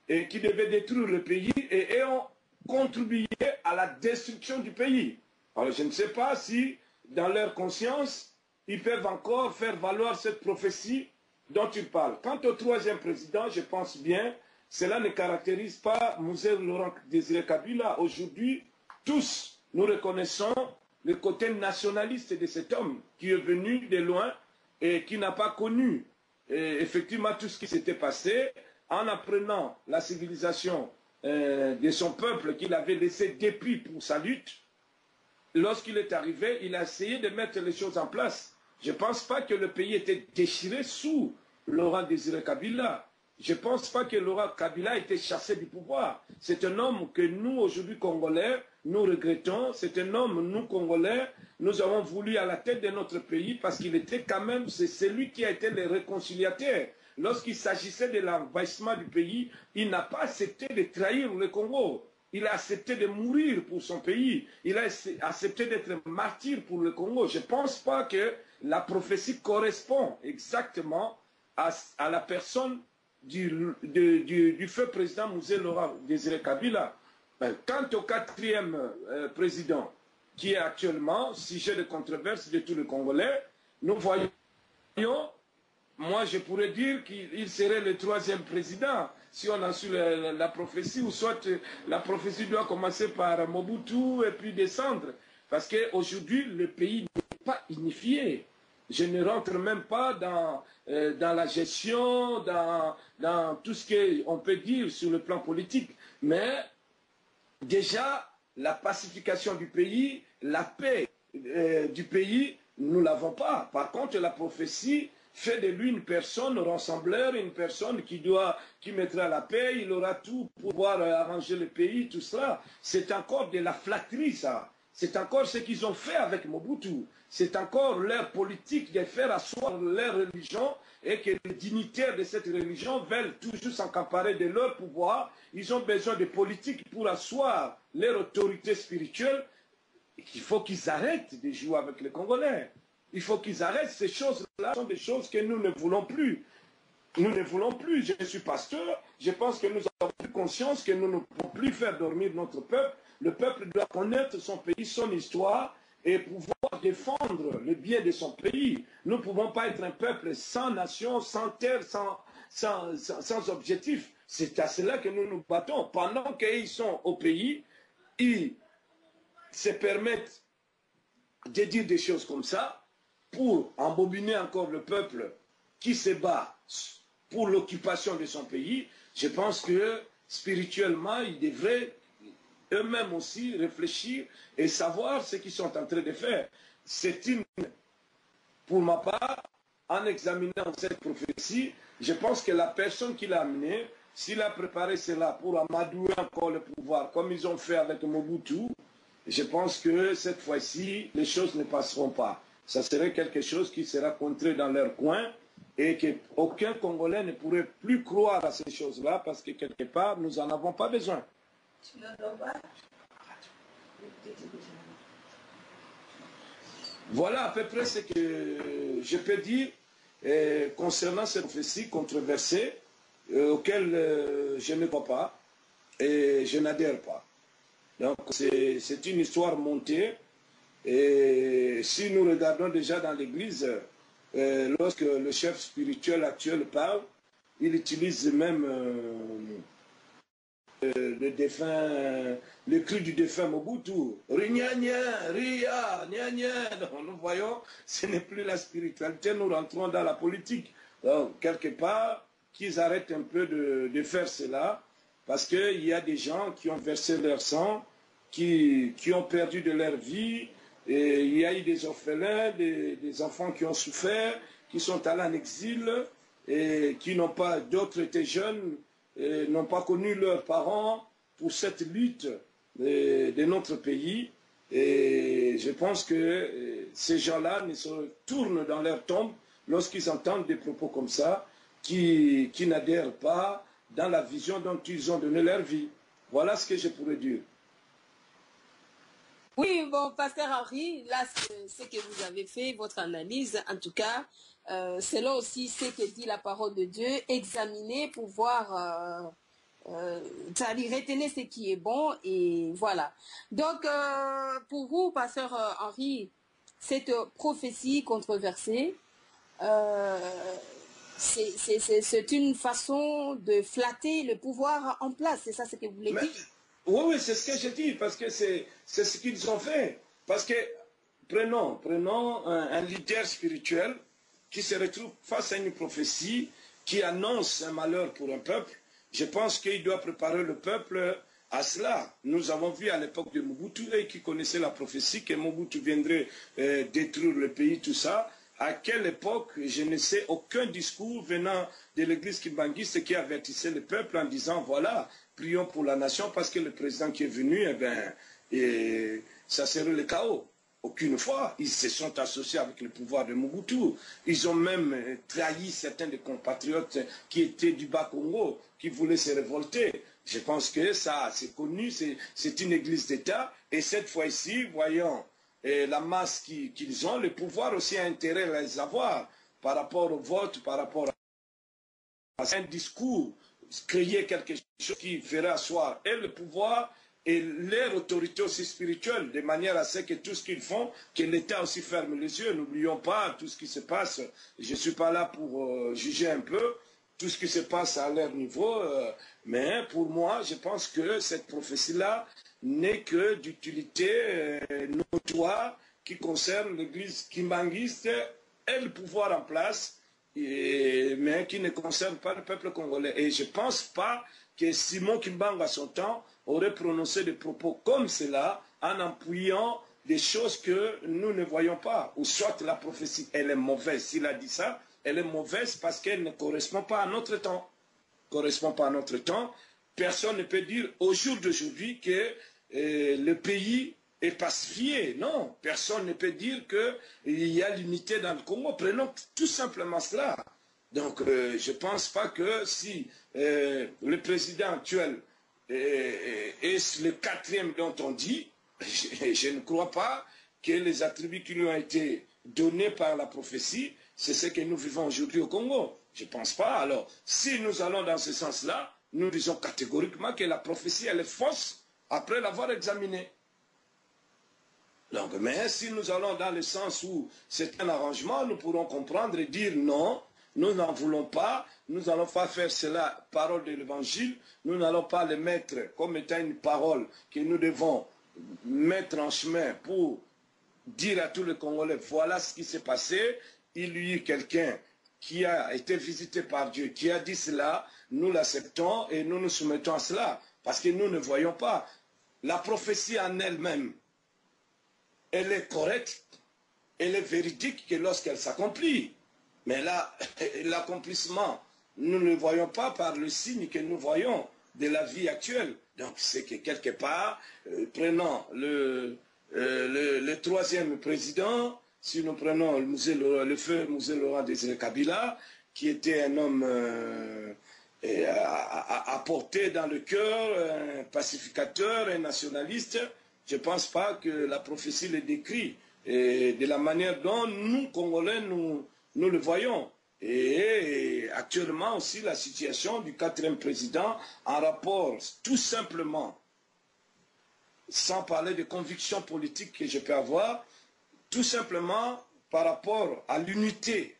et qui devait détruire le pays et ont contribué à la destruction du pays. Alors je ne sais pas si, dans leur conscience, ils peuvent encore faire valoir cette prophétie dont ils parlent. Quant au troisième président, je pense bien, cela ne caractérise pas Mzee Laurent Désiré Kabila. Aujourd'hui, tous, nous reconnaissons le côté nationaliste de cet homme qui est venu de loin et qui n'a pas connu effectivement tout ce qui s'était passé en apprenant la civilisation de son peuple qu'il avait laissé dépit pour sa lutte. Lorsqu'il est arrivé, il a essayé de mettre les choses en place. Je ne pense pas que le pays était déchiré sous Laurent Désiré Kabila. Je ne pense pas que Laurent Kabila ait été chassé du pouvoir. C'est un homme que nous, aujourd'hui, Congolais, nous regrettons. C'est un homme, nous, Congolais, nous avons voulu à la tête de notre pays parce qu'il était quand même, c'est celui qui a été le réconciliateur. Lorsqu'il s'agissait de l'envahissement du pays, il n'a pas accepté de trahir le Congo. Il a accepté de mourir pour son pays. Il a accepté d'être martyr pour le Congo. Je ne pense pas que la prophétie correspond exactement à la personne du feu président Mzee Laurent Désiré Kabila. Quant au quatrième président, qui est actuellement sujet de controverse de tous les Congolais, nous voyons, moi je pourrais dire qu'il serait le troisième président si on a su la prophétie, ou soit la prophétie doit commencer par Mobutu et puis descendre. Parce qu'aujourd'hui, le pays n'est pas unifié. Je ne rentre même pas dans la gestion, dans tout ce qu'on peut dire sur le plan politique. Mais déjà, la pacification du pays, la paix du pays, nous ne l'avons pas. Par contre, la prophétie fait de lui une personne rassembleur, une personne qui mettra la paix, il aura tout pour pouvoir arranger le pays, tout cela. C'est encore de la flatterie, ça. C'est encore ce qu'ils ont fait avec Mobutu. C'est encore leur politique de faire asseoir leur religion et que les dignitaires de cette religion veulent toujours s'accaparer de leur pouvoir. Ils ont besoin de politique pour asseoir leur autorité spirituelle. Il faut qu'ils arrêtent de jouer avec les Congolais. Il faut qu'ils arrêtent ces choses-là. Ce sont des choses que nous ne voulons plus. Nous ne voulons plus. Je suis pasteur. Je pense que nous avons pris conscience que nous ne pouvons plus faire dormir notre peuple. Le peuple doit connaître son pays, son histoire et pouvoir défendre le bien de son pays. Nous ne pouvons pas être un peuple sans nation, sans terre, sans objectif. C'est à cela que nous nous battons. Pendant qu'ils sont au pays, ils se permettent de dire des choses comme ça pour embobiner encore le peuple qui se bat pour l'occupation de son pays. Je pense que spirituellement, ils devraient eux-mêmes aussi réfléchir et savoir ce qu'ils sont en train de faire. C'est pour ma part, en examinant cette prophétie, je pense que la personne qui l'a amenée, s'il a préparé cela pour amadouer encore le pouvoir, comme ils ont fait avec Mobutu, je pense que cette fois-ci, les choses ne passeront pas. Ça serait quelque chose qui sera contré dans leur coin et qu'aucun Congolais ne pourrait plus croire à ces choses-là parce que quelque part, nous n'en avons pas besoin. Voilà à peu près ce que je peux dire. concernant cette prophétie controversée auquel je ne crois pas et je n'adhère pas. Donc c'est une histoire montée. Et si nous regardons déjà dans l'Église, lorsque le chef spirituel actuel parle, il utilise même le cri du défunt Mobutu. Ria, nia, nia. Nous voyons, ce n'est plus la spiritualité, nous rentrons dans la politique. Donc, quelque part, qu'ils arrêtent un peu de faire cela, parce qu'il y a des gens qui ont versé leur sang, qui ont perdu de leur vie, et il y a eu des orphelins, des enfants qui ont souffert, qui sont allés en exil, et qui n'ont pas, d'autres étaient jeunes, n'ont pas connu leurs parents pour cette lutte de notre pays. Et je pense que ces gens-là ne se tournent dans leur tombe lorsqu'ils entendent des propos comme ça, qui n'adhèrent pas dans la vision dont ils ont donné leur vie. Voilà ce que je pourrais dire. Oui, bon, Pasteur Henri, là, ce que vous avez fait, votre analyse, en tout cas, c'est là aussi ce que dit la parole de Dieu, examiner pour voir, c'est-à-dire retenir ce qui est bon, et voilà. Donc, pour vous, Pasteur Henri, cette prophétie controversée, c'est une façon de flatter le pouvoir en place, c'est ça ce que vous voulez dire? Oui, oui, c'est ce que je dis, parce que c'est ce qu'ils ont fait. Parce que prenons un leader spirituel qui se retrouve face à une prophétie qui annonce un malheur pour un peuple. Je pense qu'il doit préparer le peuple à cela. Nous avons vu à l'époque de Mobutu, et qui connaissait la prophétie, que Mobutu viendrait détruire le pays, tout ça. À quelle époque, je ne sais aucun discours venant de l'église kimbanguiste qui avertissait le peuple en disant, voilà, prions pour la nation parce que le président qui est venu, ça serait le chaos. Aucune fois, ils se sont associés avec le pouvoir de Mobutu. Ils ont même trahi certains des compatriotes qui étaient du Bas-Congo, qui voulaient se révolter. Je pense que ça, c'est connu, c'est une église d'État. Et cette fois-ci, voyons la masse qu'ils ont, le pouvoir aussi a intérêt à les avoir par rapport au vote, par rapport à un discours, créer quelque chose qui fera asseoir et le pouvoir et leur autorité aussi spirituelle, de manière à ce que tout ce qu'ils font, que l'État aussi ferme les yeux. N'oublions pas tout ce qui se passe. Je ne suis pas là pour juger un peu tout ce qui se passe à leur niveau, mais pour moi, je pense que cette prophétie-là n'est que d'utilité notoire qui concerne l'église kimbanguiste et le pouvoir en place, mais qui ne concerne pas le peuple congolais. Et je ne pense pas que Simon Kimbangu, à son temps, aurait prononcé des propos comme cela en appuyant des choses que nous ne voyons pas. Ou soit la prophétie, elle est mauvaise. S'il a dit ça, elle est mauvaise parce qu'elle ne correspond pas à notre temps. Correspond pas à notre temps. Personne ne peut dire au jour d'aujourd'hui que le pays est pacifié. Non, personne ne peut dire qu'il y a l'unité dans le Congo. Prenons tout simplement cela. Donc, je ne pense pas que si le président actuel est le quatrième dont on dit, je ne crois pas que les attributs qui lui ont été donnés par la prophétie, c'est ce que nous vivons aujourd'hui au Congo. Je ne pense pas. Alors, si nous allons dans ce sens-là, nous disons catégoriquement que la prophétie, elle est fausse après l'avoir examinée. Donc, mais si nous allons dans le sens où c'est un arrangement, nous pourrons comprendre et dire non, nous n'en voulons pas, nous n'allons pas faire cela, parole de l'évangile, nous n'allons pas le mettre comme étant une parole que nous devons mettre en chemin pour dire à tous les Congolais, voilà ce qui s'est passé, il y a eu quelqu'un qui a été visité par Dieu, qui a dit cela, nous l'acceptons et nous nous soumettons à cela, parce que nous ne voyons pas. La prophétie en elle-même, elle est correcte, elle est véridique que lorsqu'elle s'accomplit. Mais là, l'accomplissement, nous ne le voyons pas par le signe que nous voyons de la vie actuelle. Donc c'est que quelque part, prenons le troisième président, si nous prenons le feu Mzee Laurent Désiré Kabila, qui était un homme à porter dans le cœur, un pacificateur, un nationaliste, je ne pense pas que la prophétie le décrit de la manière dont nous, Congolais, nous le voyons. Et actuellement aussi la situation du 4e président en rapport tout simplement, sans parler de convictions politiques que je peux avoir, tout simplement par rapport à l'unité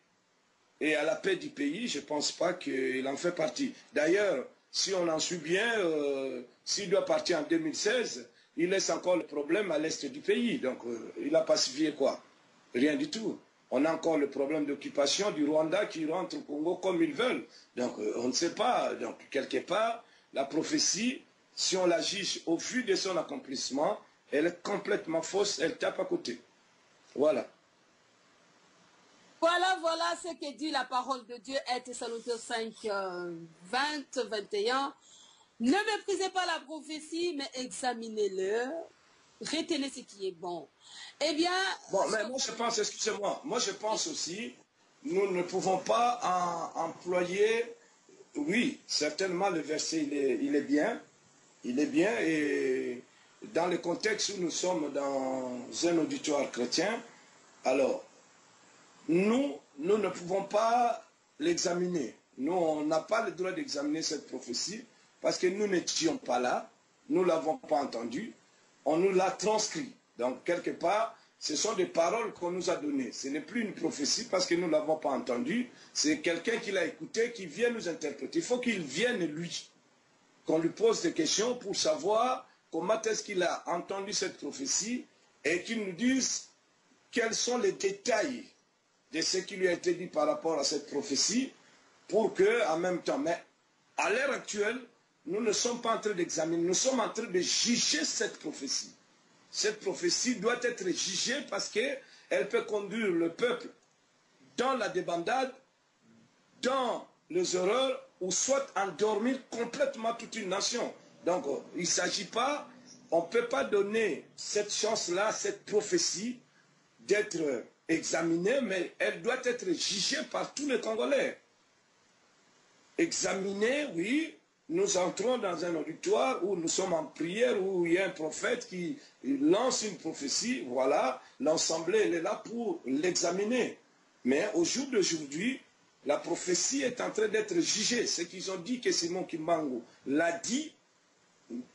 et à la paix du pays, je ne pense pas qu'il en fait partie. D'ailleurs, si on en suit bien, s'il doit partir en 2016, il laisse encore le problème à l'est du pays. Donc, il a pacifié quoi? Rien du tout. On a encore le problème d'occupation du Rwanda qui rentre au Congo comme ils veulent. Donc, on ne sait pas. Donc, quelque part, la prophétie, si on la juge au vu de son accomplissement, elle est complètement fausse, elle tape à côté. Voilà. Voilà ce que dit la parole de Dieu, 1 Thessaloniciens 5, 20, 21. Ne méprisez pas la prophétie, mais examinez-le. Retenez ce qui est bon. Eh bien... Bon, mais moi je pense, excusez-moi, moi je pense aussi, nous ne pouvons pas employer, oui, certainement le verset il est bien, et dans le contexte où nous sommes dans un auditoire chrétien, alors, nous ne pouvons pas l'examiner. Nous, on n'a pas le droit d'examiner cette prophétie parce que nous n'étions pas là, nous ne l'avons pas entendue, on nous l'a transcrit. Donc, quelque part, ce sont des paroles qu'on nous a données. Ce n'est plus une prophétie parce que nous ne l'avons pas entendue. C'est quelqu'un qui l'a écouté qui vient nous interpréter. Il faut qu'il vienne, lui, qu'on lui pose des questions pour savoir comment est-ce qu'il a entendu cette prophétie et qu'il nous dise quels sont les détails de ce qui lui a été dit par rapport à cette prophétie, pour que, en même temps, mais à l'heure actuelle, nous ne sommes pas en train d'examiner, nous sommes en train de juger cette prophétie. Cette prophétie doit être jugée parce qu'elle peut conduire le peuple dans la débandade, dans les erreurs, ou soit endormir complètement toute une nation. Donc, il ne s'agit pas, on ne peut pas donner cette chance-là, cette prophétie, d'être examinée, mais elle doit être jugée par tous les Congolais. Examinée, oui, nous entrons dans un auditoire où nous sommes en prière, où il y a un prophète qui lance une prophétie, voilà, l'Assemblée elle est là pour l'examiner. Mais au jour d'aujourd'hui, la prophétie est en train d'être jugée. Ce qu'ils ont dit que Simon Kimbangu l'a dit,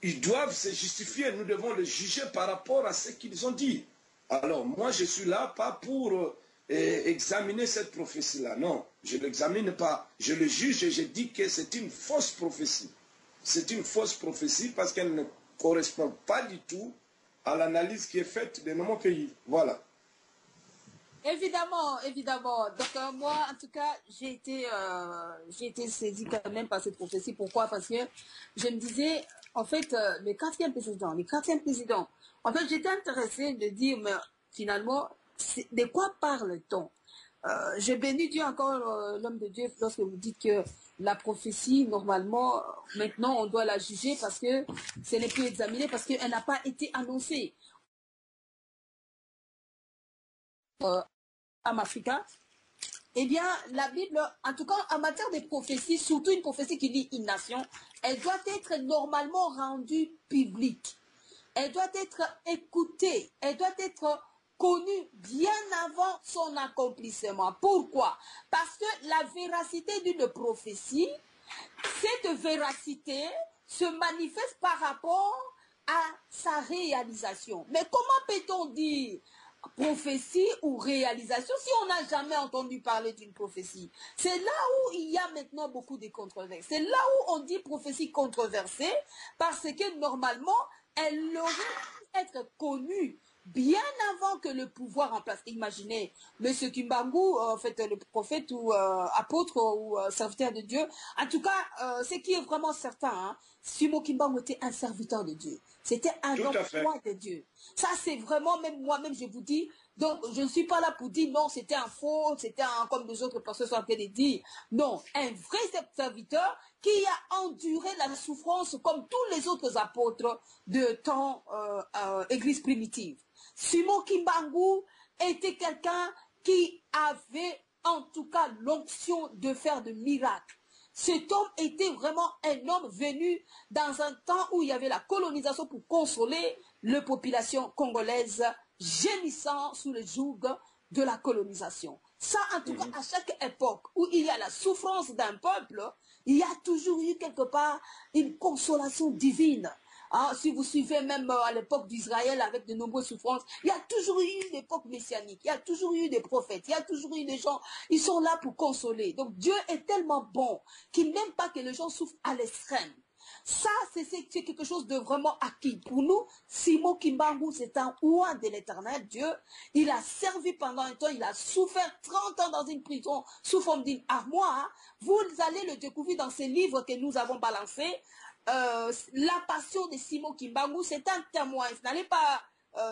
ils doivent se justifier, nous devons le juger par rapport à ce qu'ils ont dit. Alors, moi, je suis là pas pour examiner cette prophétie-là. Non, je ne l'examine pas. Je le juge et je dis que c'est une fausse prophétie. C'est une fausse prophétie parce qu'elle ne correspond pas du tout à l'analyse qui est faite de mon pays. Voilà. Évidemment, évidemment. Donc, moi, en tout cas, j'ai été saisie quand même par cette prophétie. Pourquoi? Parce que je me disais, en fait, le 4e président, en fait, j'étais intéressée de dire, mais finalement, de quoi parle-t-on? Je bénis Dieu encore, l'homme de Dieu, lorsque vous dites que la prophétie, normalement, maintenant, on doit la juger parce que ce n'est plus examiné, parce qu'elle n'a pas été annoncée. Africain, eh bien, la Bible, en tout cas, en matière de prophétie, surtout une prophétie qui dit une nation, elle doit être normalement rendue publique. Elle doit être écoutée. Elle doit être connue bien avant son accomplissement. Pourquoi? Parce que la véracité d'une prophétie, cette véracité se manifeste par rapport à sa réalisation. Mais comment peut-on dire prophétie ou réalisation si on n'a jamais entendu parler d'une prophétie? C'est là où il y a maintenant beaucoup de controverses. C'est là où on dit prophétie controversée parce que normalement, elle aurait pu être connue bien avant que le pouvoir en place. Imaginez, M. Kimbangu, en fait, le prophète ou apôtre ou serviteur de Dieu. En tout cas, ce qui est vraiment certain, hein, Simon Kimbangu était un serviteur de Dieu. C'était un emploi de Dieu. Ça, c'est vraiment, même moi-même, je vous dis, donc je ne suis pas là pour dire non, c'était un faux, c'était un, comme les autres personnes sont en train de dire. Non, un vrai serviteur qui a enduré la souffrance comme tous les autres apôtres de temps église primitive. Simon Kimbangu était quelqu'un qui avait en tout cas l'onction de faire de miracles. Cet homme était vraiment un homme venu dans un temps où il y avait la colonisation pour consoler la population congolaise gémissant sous le joug de la colonisation. Ça, en tout cas, à chaque époque où il y a la souffrance d'un peuple, il y a toujours eu quelque part une consolation divine. Hein, si vous suivez même à l'époque d'Israël avec de nombreuses souffrances, il y a toujours eu une époque messianique, il y a toujours eu des prophètes, il y a toujours eu des gens, ils sont là pour consoler. Donc Dieu est tellement bon qu'il n'aime pas que les gens souffrent à l'extrême. Ça, c'est quelque chose de vraiment acquis. Pour nous, Simon Kimbangu, c'est un roi de l'éternel Dieu. Il a servi pendant un temps, il a souffert 30 ans dans une prison sous forme d'une armoire. Vous allez le découvrir dans ces livres que nous avons balancés. La passion de Simon Kimbangu, c'est un témoin. Vous n'allez pas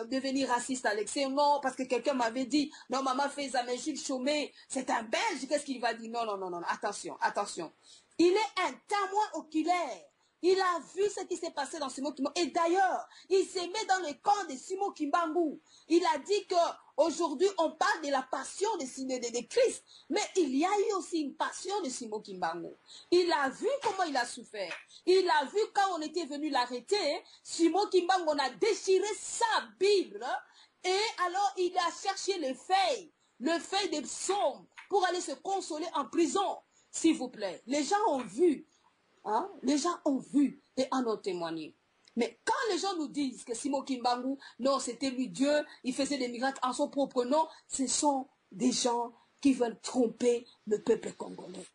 devenir raciste, Alexis. Non, parce que quelqu'un m'avait dit, non, maman fait Jules Chaumet, c'est un Belge, qu'est-ce qu'il va dire? Non, non, non, non, attention, attention. Il est un témoin oculaire. Il a vu ce qui s'est passé dans Simon Kimbangu. Et d'ailleurs, il s'est mis dans le camp de Simon Kimbangu. Il a dit qu'aujourd'hui, on parle de la passion de Christ. Mais il y a eu aussi une passion de Simon Kimbangu. Il a vu comment il a souffert. Il a vu quand on était venu l'arrêter, Simon Kimbangu, on a déchiré sa Bible. Et alors, il a cherché le feuille des psaumes pour aller se consoler en prison. S'il vous plaît, les gens ont vu. Hein? Les gens ont vu et en ont témoigné. Mais quand les gens nous disent que Simon Kimbangu, non, c'était lui Dieu, il faisait des miracles en son propre nom, ce sont des gens qui veulent tromper le peuple congolais.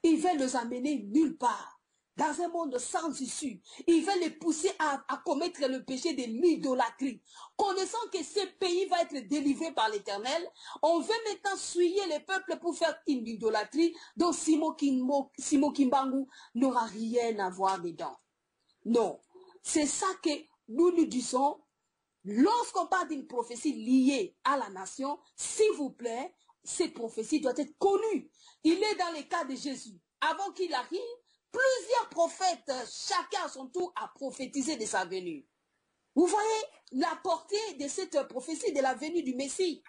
Ils veulent les amener nulle part, dans un monde sans issue. Ils veulent les pousser à commettre le péché de l'idolâtrie. Connaissant que ce pays va être délivré par l'Éternel, on veut maintenant souiller les peuples pour faire une idolâtrie dont Simon Kimbangu n'aura rien à voir dedans. Non, c'est ça que nous disons. Lorsqu'on parle d'une prophétie liée à la nation, s'il vous plaît, cette prophétie doit être connue. Il est dans le cas de Jésus. Avant qu'il arrive, plusieurs prophètes, chacun à son tour, a prophétisé de sa venue. Vous voyez la portée de cette prophétie de la venue du Messie.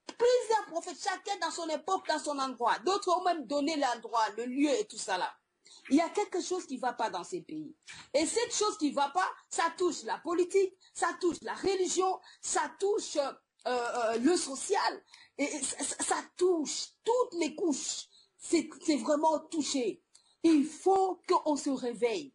Plusieurs prophètes, chacun dans son époque, dans son endroit. D'autres ont même donné l'endroit, le lieu et tout ça là. Il y a quelque chose qui ne va pas dans ces pays. Et cette chose qui ne va pas, ça touche la politique, ça touche la religion, ça touche le social, et ça touche toutes les couches. C'est vraiment touché. Il faut qu'on se réveille.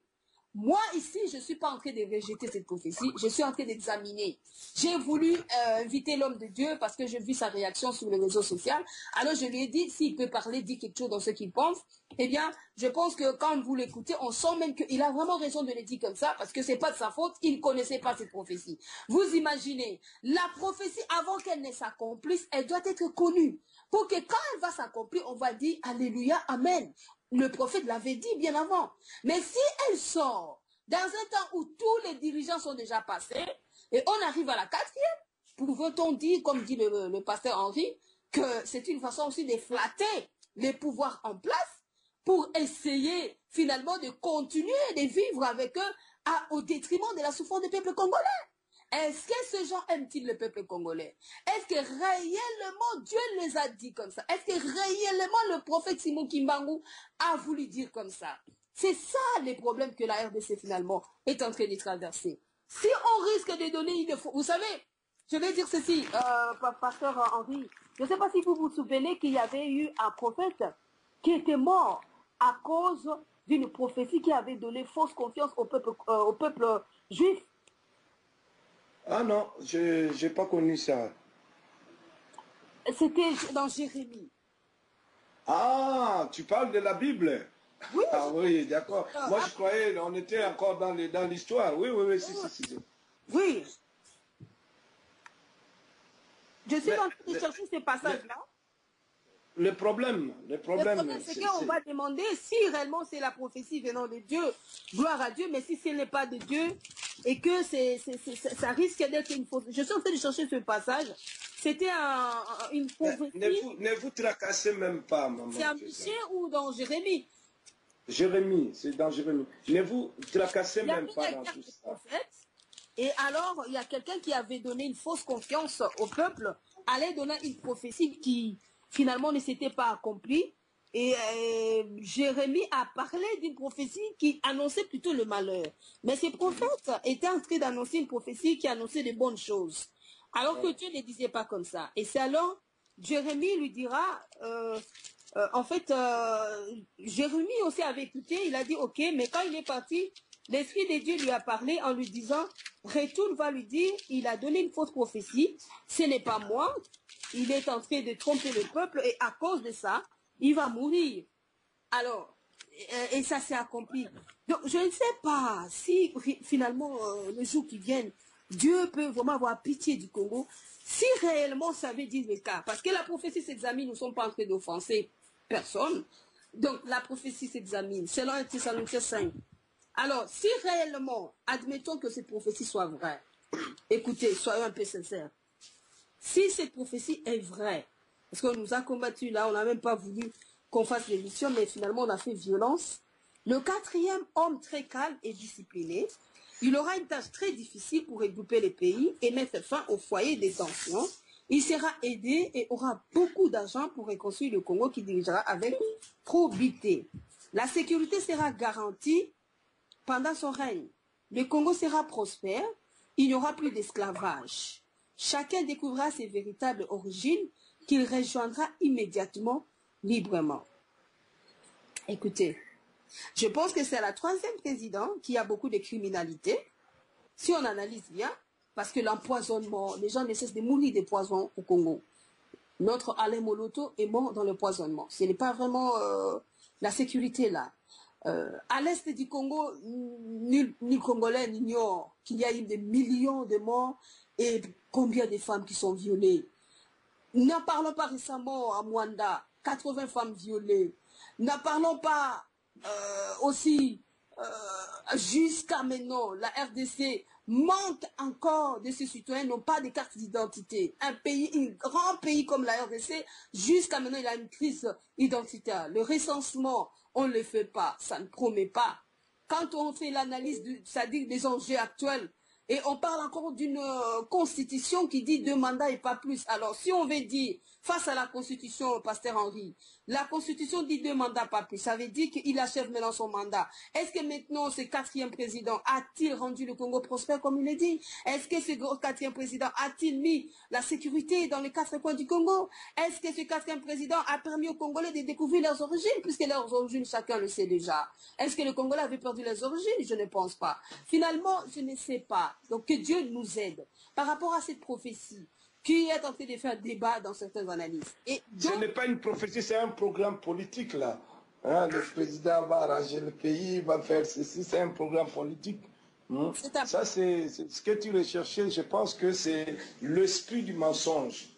Moi, ici, je ne suis pas en train de rejeter cette prophétie, je suis en train d'examiner. J'ai voulu inviter l'homme de Dieu parce que j'ai vu sa réaction sur les réseaux sociaux. Alors, je lui ai dit, s'il peut parler, dire quelque chose dans ce qu'il pense. Eh bien, je pense que quand vous l'écoutez, on sent même qu'il a vraiment raison de le dire comme ça parce que ce n'est pas de sa faute, il ne connaissait pas cette prophétie. Vous imaginez, la prophétie, avant qu'elle ne s'accomplisse, elle doit être connue. Pour que quand elle va s'accomplir, on va dire Alléluia, Amen. Le prophète l'avait dit bien avant. Mais si elle sort dans un temps où tous les dirigeants sont déjà passés, et on arrive à la 4e, pouvait-on dire, comme dit le pasteur Henri, que c'est une façon aussi de flatter les pouvoirs en place pour essayer finalement de continuer de vivre avec eux au détriment de la souffrance du peuple congolais? Est-ce que ces gens aiment-ils le peuple congolais? Est-ce que réellement Dieu les a dit comme ça? Est-ce que réellement le prophète Simon Kimbangu a voulu dire comme ça? C'est ça les problèmes que la RDC finalement est en train de traverser. Si on risque de donner une... Vous savez, je vais dire ceci, pasteur Henri, je ne sais pas si vous vous souvenez qu'il y avait eu un prophète qui était mort à cause d'une prophétie qui avait donné fausse confiance au peuple juif. Ah non, je n'ai pas connu ça. C'était dans Jérémie. Ah, tu parles de la Bible? Oui. Ah oui, d'accord. Moi, je croyais on était encore dans l'histoire. Oui, oui, oui, si. Oui. Je suis en train de chercher ces passages-là. Le problème, c'est qu'on va demander si réellement c'est la prophétie venant de Dieu, gloire à Dieu, mais si ce n'est pas de Dieu et que ça risque d'être une fausse. Je suis en train de chercher ce passage. C'était une prophétie. Ne vous tracassez même pas, maman. C'est en Michée ou dans Jérémie? Jérémie, c'est dans Jérémie. Ne vous tracassez même pas dans tout ça. Et alors, il y a quelqu'un qui avait donné une fausse confiance au peuple, allait donner une prophétie qui finalement ne s'était pas accomplie. Et Jérémie a parlé d'une prophétie qui annonçait plutôt le malheur. Mais ces prophètes étaient en train d'annoncer une prophétie qui annonçait de bonnes choses. Alors que Dieu ne disait pas comme ça. Et c'est alors Jérémie lui dira, en fait, Jérémie aussi avait écouté, il a dit ok, mais quand il est parti, l'Esprit de Dieu lui a parlé en lui disant, retourne, va lui dire, il a donné une fausse prophétie, ce n'est pas moi, il est en train de tromper le peuple et à cause de ça, il va mourir. Alors, et ça s'est accompli. Donc, je ne sais pas si finalement, le jour qui vient, Dieu peut vraiment avoir pitié du Congo, si réellement ça veut dire le cas. Parce que la prophétie s'examine, nous ne sommes pas en train d'offenser personne. Donc, la prophétie s'examine, selon 1 Thessaloniciens 5. Alors, si réellement, admettons que cette prophétie soit vraie, écoutez, soyons un peu sincères. Si cette prophétie est vraie, parce qu'on nous a combattu là, on n'a même pas voulu qu'on fasse l'émission, mais finalement on a fait violence. Le quatrième homme très calme et discipliné, il aura une tâche très difficile pour regrouper les pays et mettre fin au foyer des tensions. Il sera aidé et aura beaucoup d'argent pour reconstruire le Congo qu'il dirigera avec probité. La sécurité sera garantie pendant son règne. Le Congo sera prospère, il n'y aura plus d'esclavage. Chacun découvrira ses véritables origines qu'il rejoindra immédiatement librement. Écoutez, je pense que c'est la troisième présidente qui a beaucoup de criminalité. Si on analyse bien, parce que l'empoisonnement, les gens ne cessent de mourir de poison au Congo. Notre Alain Moloto est mort dans le poisonnement. Ce n'est pas vraiment la sécurité là. À l'est du Congo, ni Congolais n'ignore qu'il y a eu des millions de morts et combien de femmes qui sont violées. N'en parlons pas récemment à Mwanda, 80 femmes violées. N'en parlons pas aussi jusqu'à maintenant, la RDC manque encore de ses citoyens n'ont pas de carte d'identité. Un grand pays comme la RDC, jusqu'à maintenant, il a une crise identitaire. Le recensement, on ne le fait pas, ça ne promet pas. Quand on fait l'analyse, c'est-à-dire des enjeux actuels, et on parle encore d'une constitution qui dit 2 mandats et pas plus. Alors, si on veut dire, face à la constitution, Pasteur Henri, la constitution dit 2 mandats, pas plus. Ça veut dire qu'il achève maintenant son mandat. Est-ce que maintenant, ce quatrième président a-t-il rendu le Congo prospère, comme il est dit? Est-ce que ce quatrième président a-t-il mis la sécurité dans les 4 coins du Congo? Est-ce que ce quatrième président a permis aux Congolais de découvrir leurs origines, puisque leurs origines, chacun le sait déjà? Est-ce que le Congolais avait perdu les origines? Je ne pense pas. Finalement, je ne sais pas. Donc, que Dieu nous aide par rapport à cette prophétie qui est en train de faire débat dans certaines analyses. Et donc, ce n'est pas une prophétie, c'est un programme politique là. Hein, le président va arranger le pays, va faire ceci, c'est un programme politique. Ça, c'est ce que tu recherchais. Je pense que c'est l'esprit du mensonge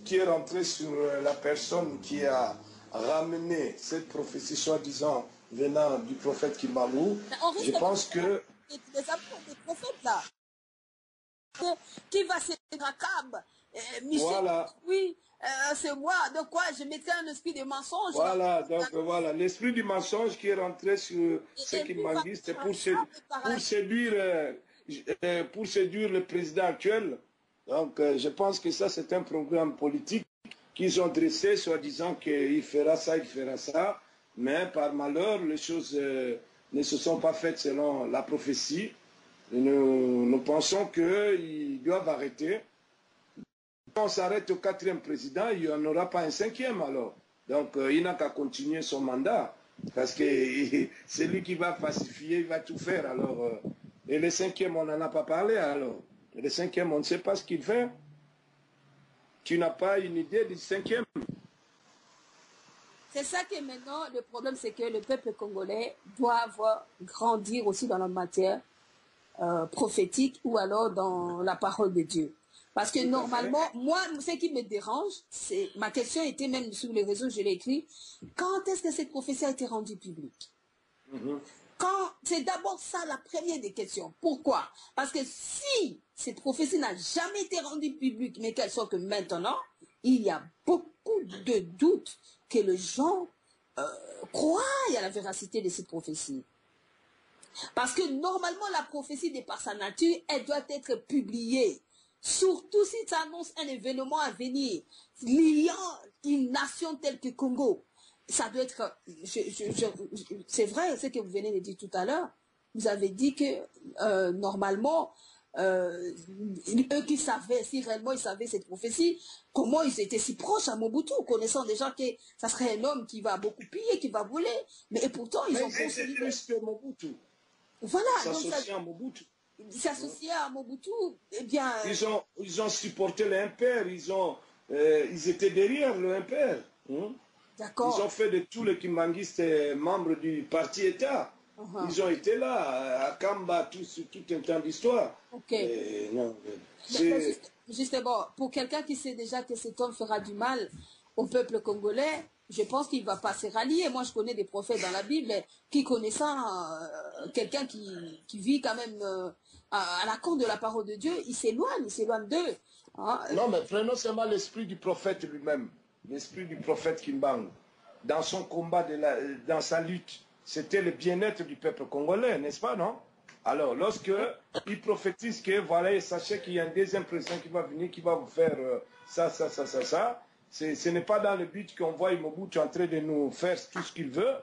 qui est rentré sur la personne qui a ramené cette prophétie, soi-disant venant du prophète Kimbalou. Je pense que des prophètes là, qui va se Rakab, Michel, voilà. Oui, c'est moi, de quoi je mettrai un esprit de mensonge. Voilà, donc voilà, l'esprit du mensonge qui est rentré sur ce qui m'a dit, c'est pour séduire le président actuel. Donc je pense que ça c'est un programme politique qu'ils ont dressé, soi-disant qu'il fera ça, mais par malheur, les choses ne se sont pas faites selon la prophétie. Nous pensons qu'ils doivent arrêter. Si on s'arrête au 4e président, il n'y en aura pas un 5e alors. Donc il n'a qu'à continuer son mandat. Parce que c'est lui qui va pacifier, il va tout faire. Alors, et le 5e, on n'en a pas parlé alors. Et le 5e, on ne sait pas ce qu'il fait. Tu n'as pas une idée du 5e. C'est ça que maintenant, le problème, c'est que le peuple congolais doit grandir aussi dans la matière prophétique ou alors dans la parole de Dieu. Parce que normalement, moi, ce qui me dérange, c'est ma question était même sur les réseaux, je l'ai écrit. Quand est-ce que cette prophétie a été rendue publique? Quand c'est d'abord ça la première des questions. Pourquoi? Parce que si cette prophétie n'a jamais été rendue publique, mais qu'elle soit que maintenant, il y a beaucoup de doutes que les gens croient à la véracité de cette prophétie. Parce que normalement, la prophétie, de par sa nature, elle doit être publiée. Surtout si ça annonce un événement à venir, liant une nation telle que Congo. Ça doit être... c'est vrai ce que vous venez de dire tout à l'heure. Vous avez dit que normalement, eux qui savaient, si réellement ils savaient cette prophétie, comment ils étaient si proches à Mobutu, connaissant déjà que ça serait un homme qui va beaucoup piller, qui va voler, mais et pourtant ils ont consolidé. Plus que Mobutu. Voilà, s'associer à Mobutu. S'associer à Mobutu, eh bien... Ils ont supporté l'impère, ils étaient derrière l'impère. D'accord. Ils ont fait de tous les Kimbanguistes membres du parti État. Ils ont été là, à Kamba, tout un temps d'histoire. Ok. Justement, pour quelqu'un qui sait déjà que cet homme fera du mal au peuple congolais, je pense qu'il ne va pas se rallier. Moi, je connais des prophètes dans la Bible qui, connaissant quelqu'un qui vit quand même à la compte de la parole de Dieu, il s'éloigne d'eux. Hein? Non, mais prenons seulement l'esprit du prophète lui-même, l'esprit du prophète Kimbangu. Dans son combat, dans sa lutte, c'était le bien-être du peuple congolais, n'est-ce pas, non? Alors, lorsque il prophétise que, voilà, sachez qu'il y a un deuxième président qui va venir, qui va vous faire ça, ce n'est pas dans le but qu'on voit Mobutu en train de nous faire tout ce qu'il veut.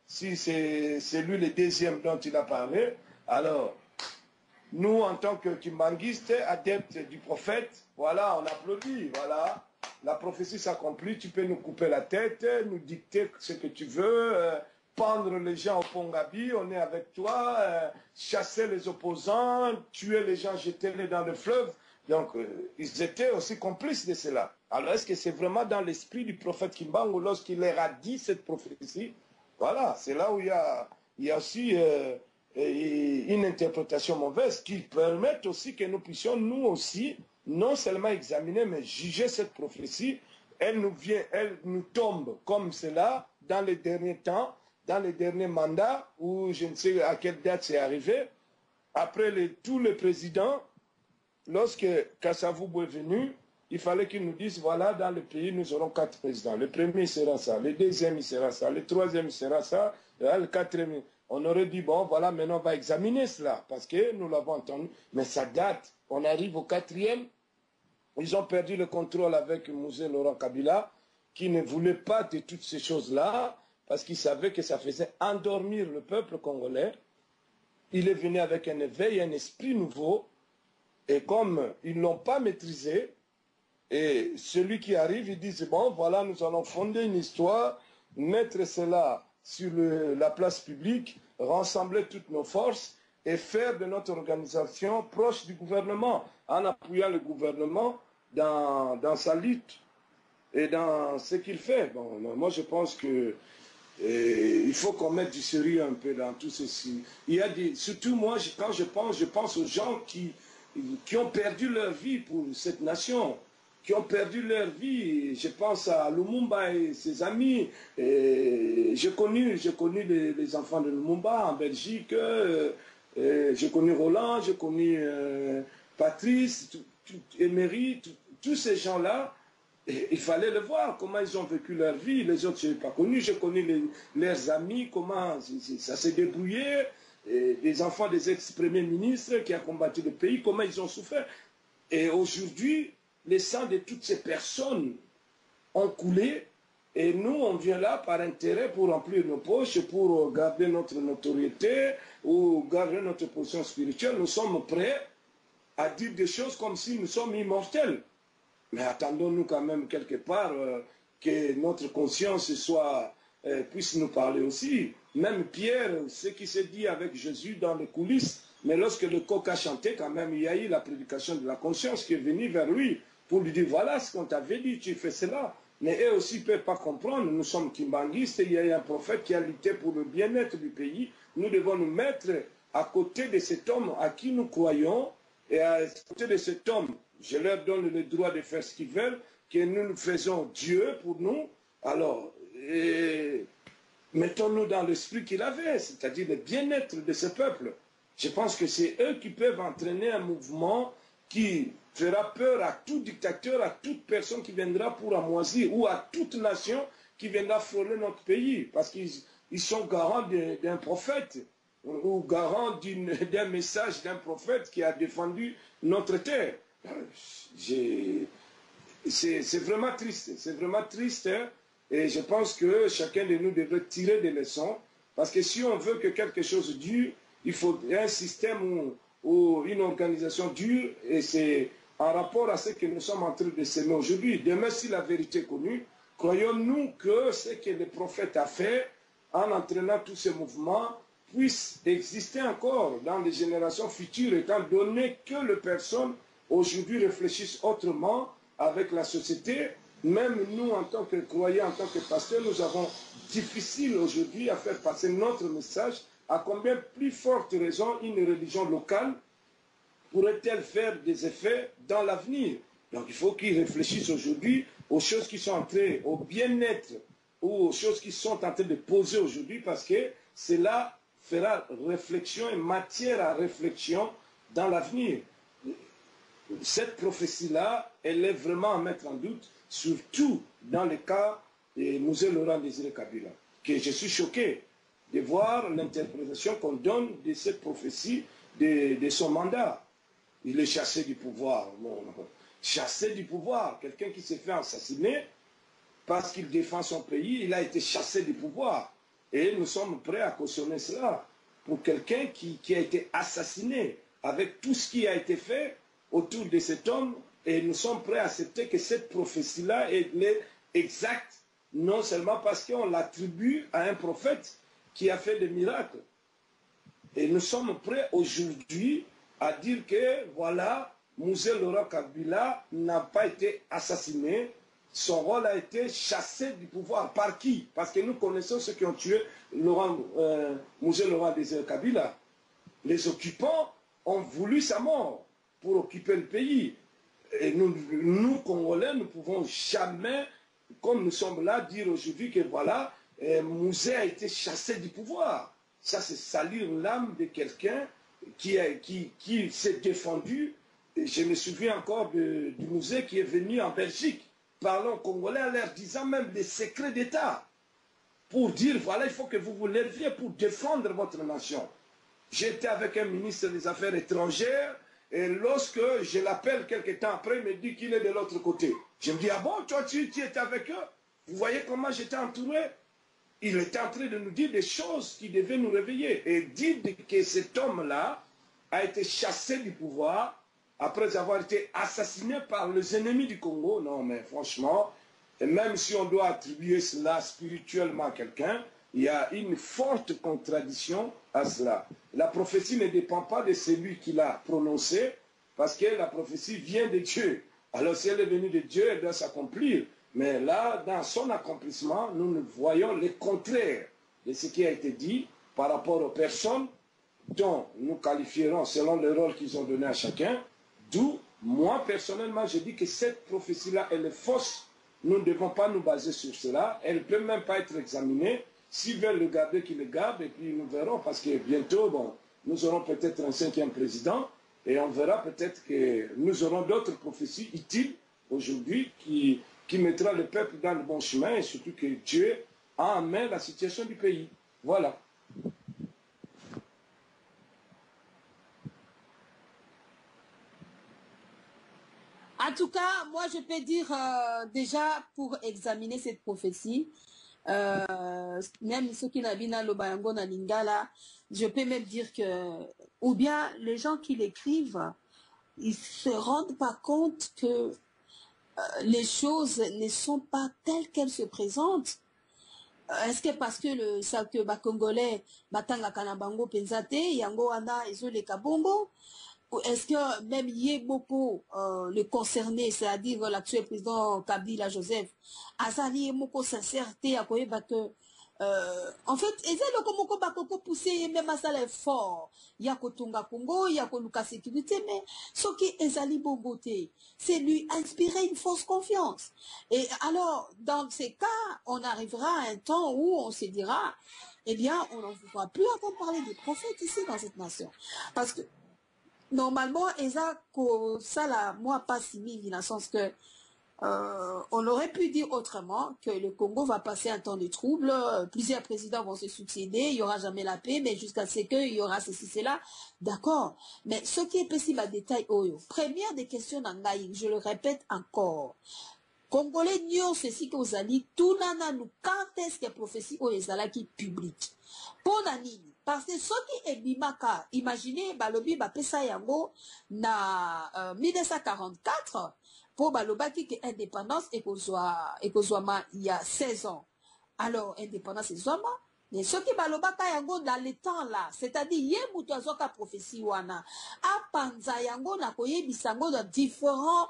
Si c'est lui le deuxième dont il a parlé, alors, nous, en tant que kimbanguistes, adeptes du prophète, voilà, on applaudit, voilà. La prophétie s'accomplit, tu peux nous couper la tête, nous dicter ce que tu veux, pendre les gens au Pongabi, on est avec toi, chasser les opposants, tuer les gens, jeter-les dans le fleuve. Donc, ils étaient aussi complices de cela. Alors, est-ce que c'est vraiment dans l'esprit du prophète Kimbangu lorsqu'il leur a dit cette prophétie? Voilà, c'est là où il y a aussi une interprétation mauvaise qui permet aussi que nous puissions, nous aussi, non seulement examiner, mais juger cette prophétie. Elle nous tombe comme cela dans les derniers temps, dans les derniers mandats, où je ne sais à quelle date c'est arrivé, après tous les présidents, lorsque Kasavubu est venu, il fallait qu'il nous dise, voilà, dans le pays, nous aurons 4 présidents. Le premier, il sera ça. Le deuxième, il sera ça. Le troisième, il sera ça. Le quatrième, on aurait dit, bon, voilà, maintenant, on va examiner cela, parce que nous l'avons entendu. Mais ça date. On arrive au 4e. Ils ont perdu le contrôle avec Mouzé Laurent Kabila, qui ne voulait pas de toutes ces choses-là, parce qu'il savait que ça faisait endormir le peuple congolais. Il est venu avec un éveil, un esprit nouveau. Et comme ils ne l'ont pas maîtrisé, et celui qui arrive, il dit, bon, voilà, nous allons fonder une histoire, mettre cela sur la place publique, rassembler toutes nos forces et faire de notre organisation proche du gouvernement, en appuyant le gouvernement dans sa lutte et dans ce qu'il fait. Bon, moi, je pense que il faut qu'on mette du sérieux un peu dans tout ceci. Il y a surtout moi, quand je pense aux gens qui ont perdu leur vie pour cette nation, qui ont perdu leur vie. Je pense à Lumumba et ses amis. J'ai connu les enfants de Lumumba en Belgique. J'ai connu Roland, j'ai connu Patrice, Emery, tous ces gens-là. Il fallait le voir, comment ils ont vécu leur vie. Les autres, je n'ai pas connu. J'ai connu leurs amis, comment ça s'est débrouillé. Des enfants des ex-premiers ministres qui ont combattu le pays, comment ils ont souffert. Et aujourd'hui, les sangs de toutes ces personnes ont coulé. Et nous, on vient là par intérêt pour remplir nos poches, pour garder notre notoriété ou garder notre position spirituelle. Nous sommes prêts à dire des choses comme si nous sommes immortels. Mais attendons-nous quand même quelque part que notre conscience puisse nous parler aussi. Même Pierre, ce qui s'est dit avec Jésus dans les coulisses, mais lorsque le coq a chanté, quand même, il y a eu la prédication de la conscience qui est venue vers lui pour lui dire, voilà ce qu'on t'avait dit, tu fais cela. Mais eux aussi ne peuvent pas comprendre, nous sommes kimbanguistes, il y a eu un prophète qui a lutté pour le bien-être du pays. Nous devons nous mettre à côté de cet homme à qui nous croyons, et à côté de cet homme, je leur donne le droit de faire ce qu'ils veulent, que nous faisons Dieu pour nous. Alors, mettons-nous dans l'esprit qu'il avait, c'est-à-dire le bien-être de ce peuple. Je pense que c'est eux qui peuvent entraîner un mouvement qui fera peur à tout dictateur, à toute personne qui viendra pour amoisir, ou à toute nation qui viendra frôler notre pays, parce qu'ils sont garants d'un prophète, ou garants d'un message d'un prophète qui a défendu notre terre. C'est vraiment triste, hein? Et je pense que chacun de nous devrait tirer des leçons, parce que si on veut que quelque chose dure, il faut un système où ou une organisation dure, et c'est en rapport à ce que nous sommes en train de s'aimer aujourd'hui. Demain, si la vérité est connue, croyons-nous que ce que le prophète a fait en entraînant tous ces mouvements puisse exister encore dans les générations futures, étant donné que les personnes aujourd'hui réfléchissent autrement avec la société. Même nous, en tant que croyants, en tant que pasteurs, nous avons difficile aujourd'hui à faire passer notre message. À combien plus forte raison une religion locale pourrait-elle faire des effets dans l'avenir? Donc il faut qu'ils réfléchissent aujourd'hui aux choses qui sont en train, au bien-être ou aux choses qui sont en train de poser aujourd'hui, parce que cela fera réflexion et matière à réflexion dans l'avenir. Cette prophétie-là, elle est vraiment à mettre en doute, surtout dans le cas de Mzee Laurent Désiré Kabila, que je suis choqué de voir l'interprétation qu'on donne de cette prophétie, de son mandat. Il est chassé du pouvoir. Bon, chassé du pouvoir. Quelqu'un qui s'est fait assassiner parce qu'il défend son pays, il a été chassé du pouvoir. Et nous sommes prêts à cautionner cela pour quelqu'un qui a été assassiné avec tout ce qui a été fait autour de cet homme. Et nous sommes prêts à accepter que cette prophétie-là est exacte, non seulement parce qu'on l'attribue à un prophète qui a fait des miracles. Et nous sommes prêts aujourd'hui à dire que, voilà, Mzee Laurent Kabila n'a pas été assassiné, son rôle a été chassé du pouvoir. Par qui? Parce que nous connaissons ceux qui ont tué Mzee Laurent Désiré Kabila. Les occupants ont voulu sa mort pour occuper le pays. Et nous Congolais, ne pouvons jamais, comme nous sommes là, dire aujourd'hui que voilà, Mzee a été chassé du pouvoir. Ça, c'est salir l'âme de quelqu'un qui s'est défendu. Et je me souviens encore du Mzee qui est venu en Belgique, parlant congolais en leur disant même des secrets d'État, pour dire, voilà, il faut que vous vous leviez pour défendre votre nation. J'étais avec un ministre des Affaires étrangères, et lorsque je l'appelle quelques temps après, il me dit qu'il est de l'autre côté. Je me dis, ah bon, toi tu étais avec eux? Vous voyez comment j'étais entouré? Il était en train de nous dire des choses qui devaient nous réveiller. Et dire que cet homme-là a été chassé du pouvoir après avoir été assassiné par les ennemis du Congo. Non, mais franchement, et même si on doit attribuer cela spirituellement à quelqu'un, il y a une forte contradiction à cela. La prophétie ne dépend pas de celui qui l'a prononcée, parce que la prophétie vient de Dieu. Alors si elle est venue de Dieu, elle doit s'accomplir. Mais là, dans son accomplissement, nous voyons le contraire de ce qui a été dit par rapport aux personnes dont nous qualifierons selon le rôle qu'ils ont donné à chacun. D'où, moi, personnellement, je dis que cette prophétie-là, elle est fausse. Nous ne devons pas nous baser sur cela. Elle ne peut même pas être examinée. S'ils veulent le garder, qu'ils le gardent, et puis nous verrons, parce que bientôt, bon, nous aurons peut-être un 5e président, et on verra peut-être que nous aurons d'autres prophéties utiles aujourd'hui qui mettra le peuple dans le bon chemin, et surtout que Dieu a en main la situation du pays. Voilà. En tout cas, moi je peux dire déjà pour examiner cette prophétie, même ceux qui n'habitent dans le Bayango, dans Lingala, je peux même dire que, ou bien les gens qui l'écrivent, ils se rendent pas compte que les choses ne sont pas telles qu'elles se présentent. Est-ce que parce que le Congolais batanga kanabango penzate yango wana ezole kabongo? Ou est-ce que même Yeboko, le concerné, c'est-à-dire l'actuel président Kabila Joseph, Azali Yemoko sincérité à quoi que en fait, ezelo komoko bakoko pousser même à ça l'effort. Yako Tunga Congo, Yako Luka sécurité, mais ce qui ezali Bogoté, c'est lui inspirer une fausse confiance. Et alors, dans ces cas, on arrivera à un temps où on se dira, eh bien, on n'en pourra plus entendre parler des prophètes ici dans cette nation. Parce que normalement, ça là, moi pas si mille, dans le sens que on aurait pu dire autrement que le Congo va passer un temps de trouble, plusieurs présidents vont se succéder, il n'y aura jamais la paix, mais jusqu'à ce qu'il y aura ceci, cela, d'accord. Mais ce qui est possible à détail, première des questions d'Angaï, je le répète encore, Congolais nyon ceci que vous allez, tout nana nous, quand est-ce que prophétie ou ezala qui publique? Pour nanini? parce que ceux qui ebimaka, imaginez, balobi bapesa yango na 1944 pour balobaki que indépendance et kozwama il y a 16 ans. Alors indépendance et zoma, mais ceux qui balobaka yango dans le temps là, c'est-à-dire yé mutu azoka prophétie wana, apanza yango na koyebisa yango dans différents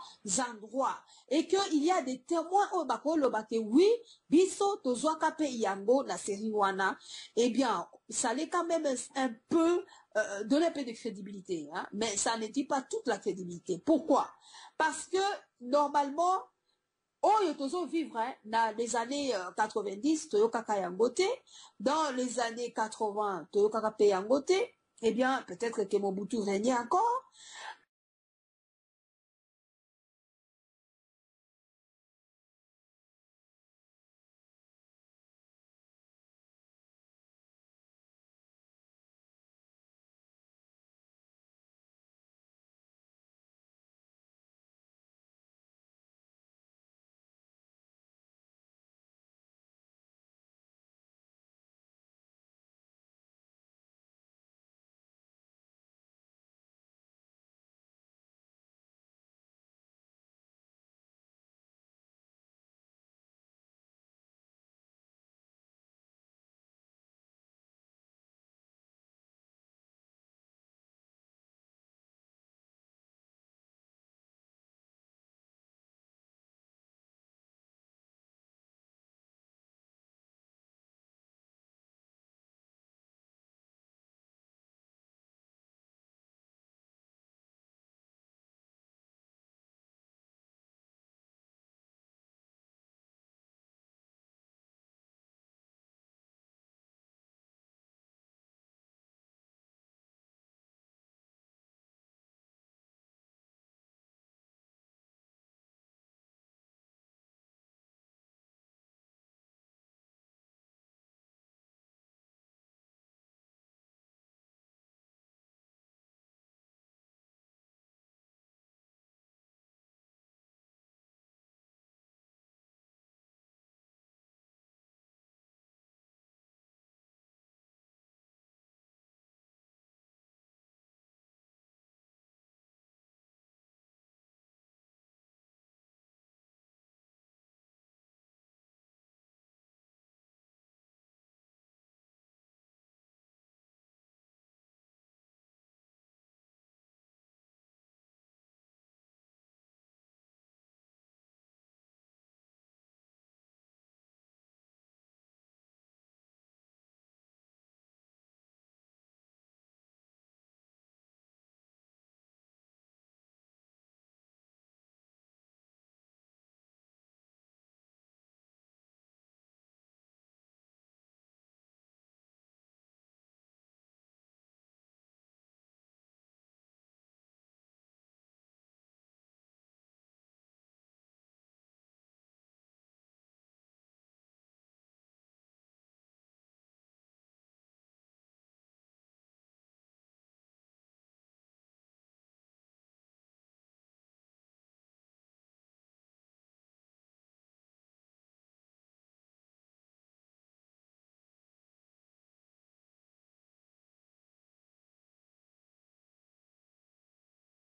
endroits et que il y a des témoins au bakoloba que oui, biso tozwaka pe yango na série wana, eh bien ça l'est quand même un peu donner un peu de crédibilité, hein? Mais ça ne dit pas toute la crédibilité. Pourquoi? Parce que normalement oyo tozo vivre hein, dans les années 90 toyokaka yangote, dans les années 80 toyokaka pe yangote, eh bien peut-être que Mobutu régnait encore,